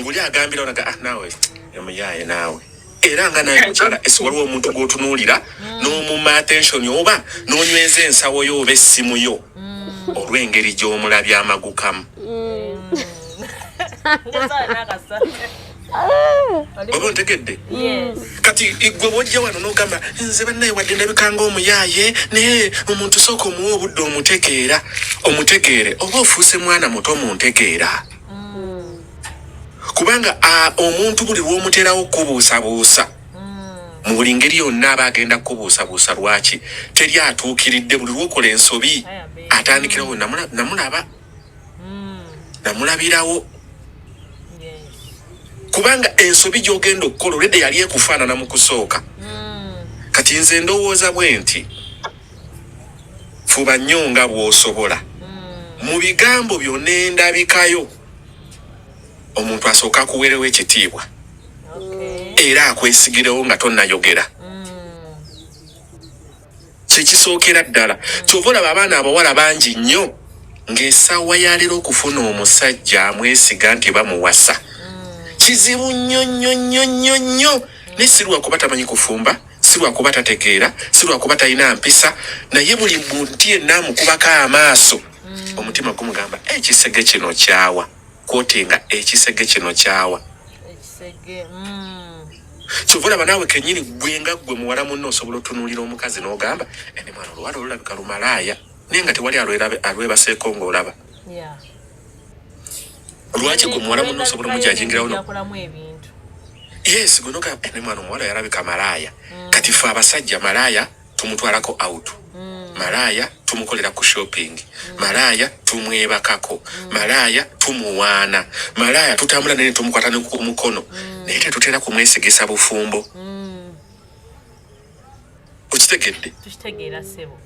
Nguli agambira onaga nawe yamuyaaye nawe era nga naye mukyala esi waliwo omuntu gw'otunuulira n'omumma attention oba n'onyweza ensawo yo oba essimu yo olw'engeri gy'omulabya amagukamu. Oba ontegedde? Kati gwe bw'ojja wano n'ogamba nze bannaye wadde ndabika ng'omuyaaye naye omuntu sooka omuwa obudde omutegeere oba ofuuse mwana muto mu ntegeera. Kubanga omuntu buli lw'omuterawo kubuusabuusa mu buli ngeri yonna aba agenda kubuusabuusa lwaki teri atuukiridde buli lw'okola ensobi atandikirawo namulabirawo kubanga ensobi gy'ogenda okukola olwedde yali ekufaanana mu kusooka. Kati nze ndowooza bwe nti fuba nnyo nga bw'osobola mu bigambo byonna endabikayo omuntu asooka kuweerewo ekitiibwa era akwesigirewo nga tonnayogera. Kyekisookera ddala kyova olaba abaana abawala bangi nnyo ng'essaawa yaleero okufuna omusajja amwesiga nti bamuwasa kizibu nnyo naye si lwakuba tamanyi kufumba, si lwakuba tategeera, si lwakuba talina mpisa, naye buli muntu yenna amukubako amaaso omutima gumugamba ekisege kino kyawa kwotenga ekisege kino kyawa. Kyova olaba naawe kennyini gwenga gwe muwala munno osobola otunuulira omukazi n'ogamba ene mwana oluwala olulabika lumalaaya naye nga tewali alwebaseeko ng'olaba. Lwaki gwe muwala munno osobola omujajingirawo yes gwe n'ogamba ene mwana omuwala yalabika malaaya. Kati ffe abasajja malaaya tumutwalako out, malaaya tumukolera ku shopping, malaaya tumwebakako, malaaya tumuwaana, malaaya tutambula naye tumukwata ne ku mukono naye tetutera kumwesigisa bufumbo. Okitegedde? Tukitegeera ssebo.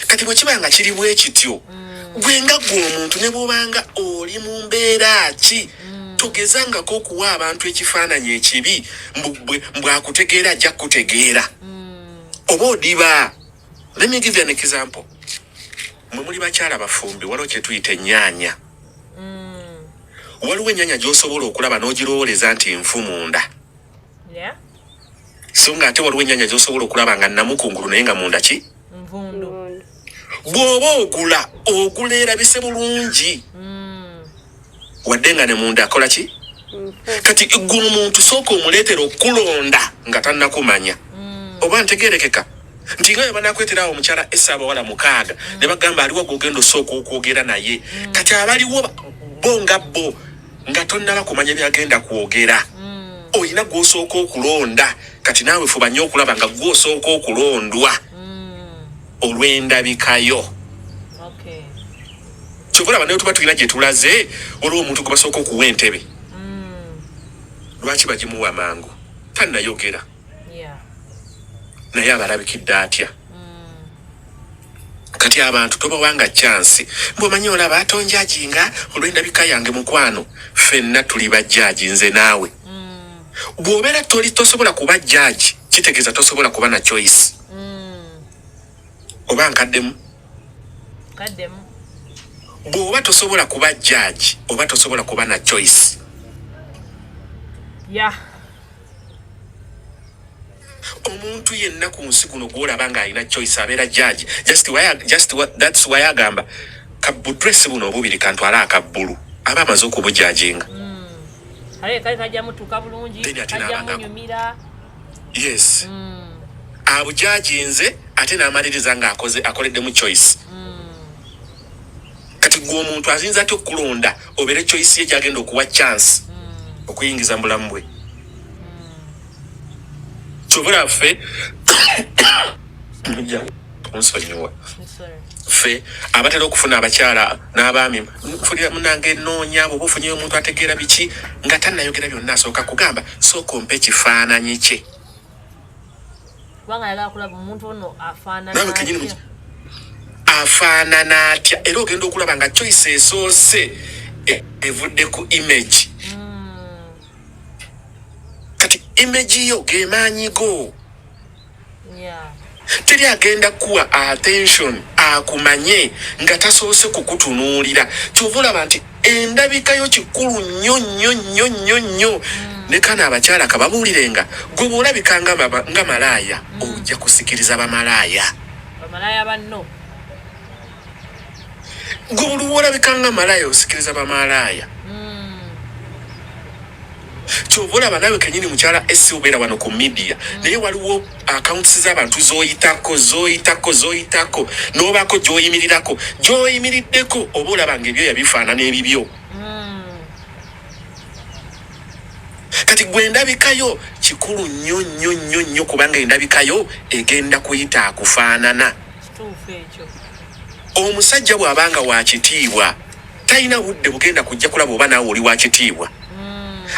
Kati bwe kiba nga kiri bwe kityo gwe nga gwe omuntu ne bw'obanga oli mu mbeera ki togezangako okuwa abantu ekifaananyi ekibi bwakutegeera ajja kutegeera oba odiba. Let me give you an example. mwe muli bakyala bafumbi waliwo kye tuyita ennyaanya. Waliwo ennyaanya gy'osobola okulaba n'ogirowooleza nti nfu munda. So ng'ate waliwo ennyaanya gy'osobola okulaba nga namukungulu naye nga munda ki? Nvundu. Bw'oba ogula erabise bulungi. Wadde nga ne munda akola ki? Kati gwe omuntu sooka omuleetera okulonda nga tannakumanya. Oba ntegeerekeka nti nga banakweterawo omukyala Abawala 6 ne bagamba aliwo gw'ogenda osooka okwogera naye. Kati abaliwo bo nga tonnaba kumanya byagenda kwogera. Oyina gw'osooka okulonda. Kati naawe fuba nnyo okulaba nga gw'osooka okulondwa olw'endabikayo. Kyobulaba naye tuba tulina gye tulaze olwo omuntu gwe basooka okuwa entebe. Lwaki bagimuwa mangu? Tannayogera. Naye abalabikidde atya. Kati abantu tobawanga chance. Mbwomanyi olaba atonjajinga olw'endabika yange mukwano. Ffenna tuli bajjaji nze naawe. Bw'obeera tosobola kuba jjaji kitegeeza tosobola kuba na choice. Oba nkaddemu. Bw'oba tosobola kuba jjaji oba tosobola kuba na choice. Omuntu yenna ku nsi kuno gw'olaba ng'alina choice abeera jjaji. That's why agamba kabudresi buno obubiri kantwale akabbulu aba amaze okubujjajinga. Yes. Abujjajinze ate n'amaliriza ng'akoleddemu choice. Kati gwe omuntu aziyinza ate okulonda obeere choice ye gy'agenda okuwa chance okuyingiza mu bulamu bwe. Kyobula ffe ffe abatera okufuna abakyala n'abaami nfulira munange ennoonya bw'oba ofunyeyo omuntu ategeera biki nga tannayogera byonna asooka kugamba sooka ompe ekifaananyi kye. Nawe kenyini afaanana atya era ogenda okulaba nga choice esoose evudde ku image. Kati image yo gemaanyi go. Teri agenda kuwa attention akumanye nga tasoose kukutunuulira. Kyova olaba nti endabika yo kikulu nnyo. Ne kana abakyala kababuulirenga gwe bw'olabika nga malaaya ojja kusikiriza bamalaaya. Banno. Gwe bw'olabika nga malaaya osikiriza bamalaaya. Kyova olaba nawe kenyini mukyala obeera wano ku media naye waliwo accounts z'abantu z'oyitako n'obaako gy'oyimiriddeko oba olaba ng'ebyo yabifaanana ebibyo. Kati gwe endabikayo kikulu nnyo kubanga endabikayo egenda kuyita akufaanana. Omusajja bw'abanga wa kitiibwa talina budde bugenda kujja kulaba oba naawe oli wa kitiibwa.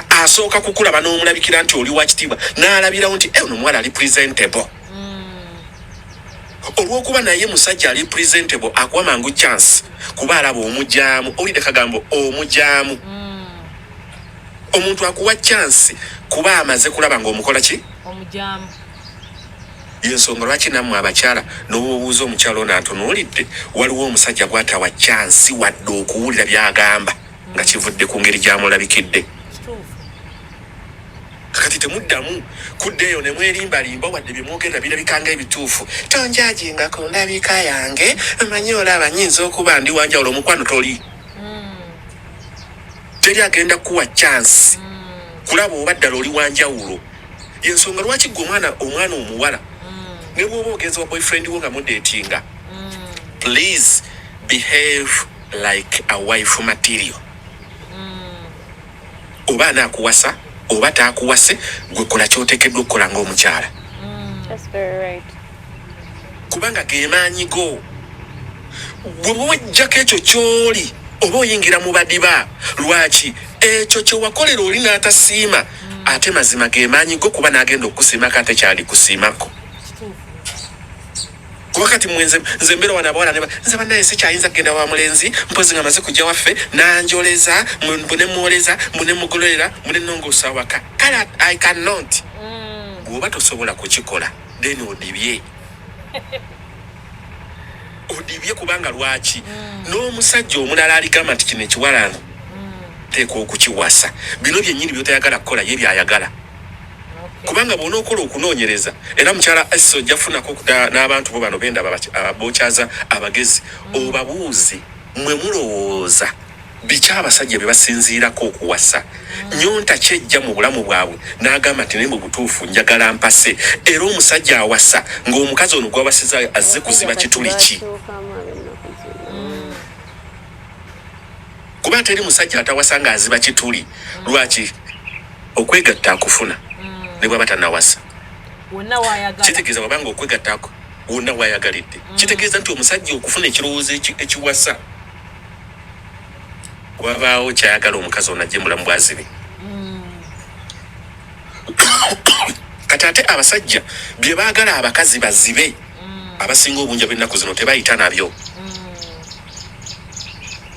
Asooka kukulaba n'omulabikira nti oli wa kitiibwa n'alabirawo nti ono omuwala ali presentable. Olw'okuba naye musajja ali presentable akuwa mangu chance kuba alaba omujjaamu. Owulidde kagambo omujjaamu. Omuntu akuwa chance kuba amaze kulaba ng'omukola ki? Omujjaamu. Yensonga lwaki nammwe abakyala n'obuubuuza omukyala ono atunuulidde waliwo omusajja gw'atawa chance wadde okuwulira by'agamba nga kivudde ku ngeri gy'amulabikidde. Kati temuddamu kuddeeyo ne mwerimbalimba wadde bye mwogera birabikanga ebituufu. Tonjajinga ku ndabika yange manyi olaba nnyinza okuba ndi wanjawulo omukwano toli. Teri agenda kuwa chance kulaba oba ddala oli wanjawulo. Yensonga lwaki gwe omwana omuwala ne bw'oba ogenza wa boyfriend wo nga mudeetinga. Please behave like a wife material. Oba anaakuwasa oba taakuwase gwe kola ky'oteekeddwa okukola ng'omukyala. That's very right. Kubanga gemaanyi go. Bwe bw'ojjako ekyo ky'oli oba oyingira mu badiba lwaki ekyo kye wakolera oli n'atasiima ate mazima gemaanyi go kuba n'agenda okusiimako ate kyali kusiimako. Kuba kati nze mbeera wano abawala nze bannaye sikyayinza kugenda wa mulenzi mpozi nga maze kujja waffe n'anjoleza mbune muwoleza mbune mugololera mbune nongoosa waka. Kale I cannot. Bw'oba tosobola kukikola then odibye. odibye kubanga lwaki n'omusajja omulala aligamba nti kino ekiwalano teeka okukiwasa bino byennyini byotayagala kukola ye byayagala kubanga bona okola okunoonyereza era mukyala Asso ojja kufunako n'abantu bo bano benda bokyaza abagezi obabuuzi mwe mulowooza biki abasajja bye basinziirako okuwasa nyonta kyejja mu bulamu bwabwe n'agamba nti ne mu butuufu njagala mpase era omusajja awasa ng'omukazi ono gw'abasiza azze kuziba kituli ki kuba teri musajja atawasa ng'aziba kituli lwaki okwegatta akufuna ne bw'aba tannawasa kitegeeza wabanga okwegattako wonna waayagalidde kitegeeza nti omusajja okufuna ekirowoozo ekiwasa wabaawo kyayagala omukazi ono ajje mulamu bwazibe kati ate abasajja bye baagala abakazi bazibe abasinga obungi b'ennaku zino tebayita nabyo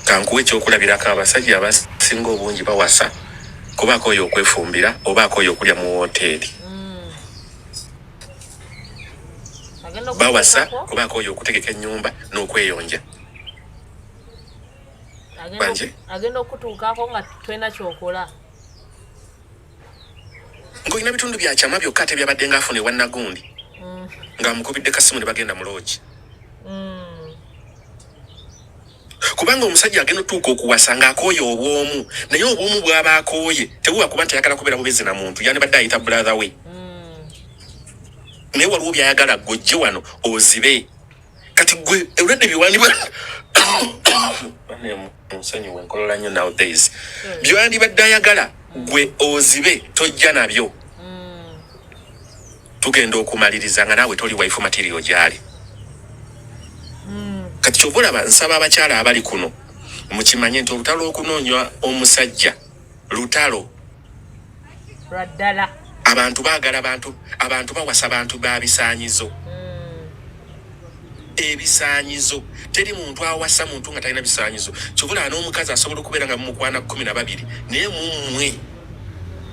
kankuwa ekyokulabirako abasajja abasinga obungi bawasa kubaako oyo okwefumbira obaako oyo okulya mu woteeri bawasa kubaako oyo okutegeka ennyumba n'okweyonja agenda okutuukaako nga twena kyokola ng'olina bitundu byakyama byokka ate byabadde ng'afuna ewa Nagundi ng'amukubidde kasimu ne bagenda mu loogi kubanga omusajja agenda otuuka okuwasa ng'akooye obwomu naye obwomu bw'aba akooye tebuba kuba nti ayagala kubeera bubezi na muntu yandibadde ayita brother we naye waliwo byayagala gojje wano ozibe kati gwe olwedde biwandibwa nsonyiwe nkolola nnyo nowadays byandibadde ayagala gwe ozibe tojja nabyo tugenda okumaliriza nga naawe toli waifu material gyali kati kyova olaba nsaba abakyala abali kuno mukimanye nti olutalo okunoonywa omusajja lutalo lwaddala abantu baagala abantu bawasa bantu ba bisaanyizo ebisaanyizo teri muntu awasa muntu nga talina bisaanyizo kyovula n'omukazi asobola okubeera nga mumukwana 12 naye mumwe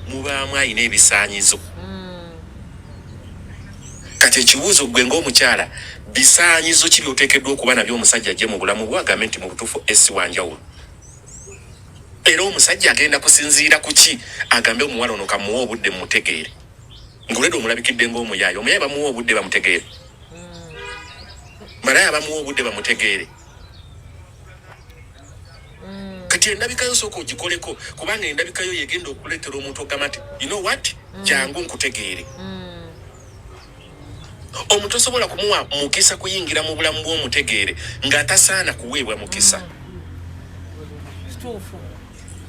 mubaamu ayina ebisaanyizo kati ekibuuzo gwe ng'omukyala bisaanyizo ki byoteekeddwa okuba nabyo omusajja ajje mu bulamu bwe agambe nti mu butuufu esi wanjawulo era omusajja agenda kusinziira ku ki agambe omuwala ono kamuwa obudde mumutegeere ng'olwedde omulabikidde ng'omuyaayi omuyaayi bamuwa obudde bamutegeere malaya bamuwa obudde bamutegeere kati endabikayo sooka ogikoleko kubanga endabikayo yegenda okuleetera omuntu ogamba nti you know what jangu nkutegeere omuntu osobola kumuwa mukisa kuyingira mu bulamu bw'omutegeere ng'atasaana kuweebwa mukisa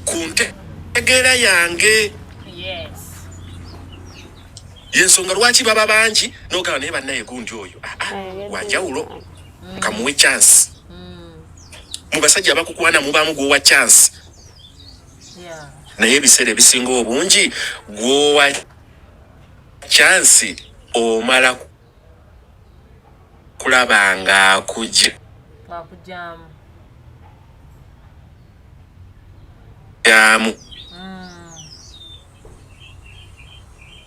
ku ntegeera yange yensonga lwaki baba bangi n'ogamba naye bannaye gundi oyo wanjawulo kamuwe chance mu basajja abakukwana mubaamu gwowa chance naye ebiseera ebisinga obungi gwowa chance omala kulaba nga akujjamu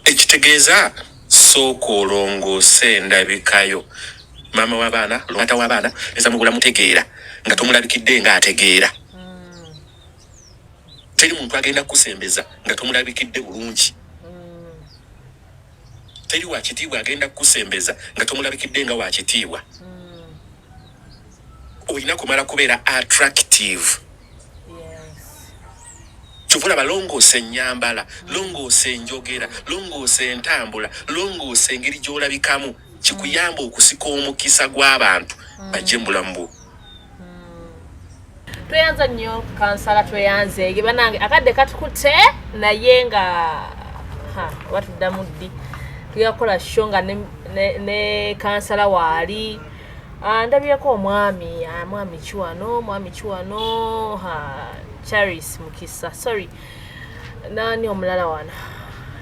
ekitegeeza sooka olongoose endabikayo maama w'abaana lwata w'abaana eza mugula mutegeera nga tomulabikidde nga ategeera teri muntu agenda kusembeza nga tomulabikidde bulungi teri wakitiibwa agenda kusembeza nga tomulabikidde nga wakitiibwa olina kumala kubeera attractive kyovula balongoose ennyambala longoose enjogera longoose entambula longoose engeri gy'olabikamu kikuyamba okusika omukisa gw'abantu bajje mu bulamu bwo tweyanza nnyo kansala tweyanze ge banange akadde katukutte naye nga batuddamu ddi tuyakola show nga ne kansala waali ndabyeko omwami kiwano Charis Mukisa sorry nani omulala wana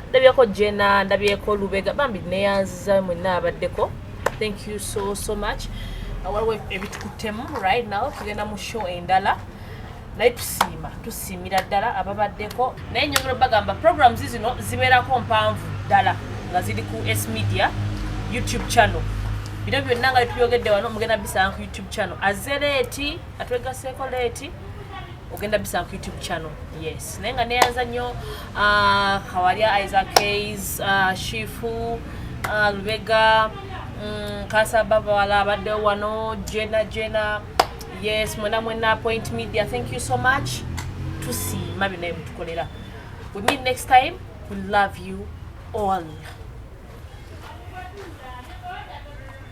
ndabyeko Jena ndabyeko Lubega bambi neyanziza mwenna abaddeko thank you so much waliwo ebitukuttemu right now tugenda mu show endala naye tusiimira ddala ababaddeko naye nyongera bagamba programs zino zibeerako mpanvu ddala nga ziri ku S Media YouTube channel bino byonna nga tubyogedde wano mugenda bisanga ku YouTube channel azeleeti atwegaseeko leeti ogenda bisanga ku YouTube channel yes naye nga neyanza nnyo Kawalya Isaac Hayes Shifu Lubega Kasa Babawala abadde wano Jena yes mwena Point Media thank you so much tusiima bino mutukolera we meet next time we love you all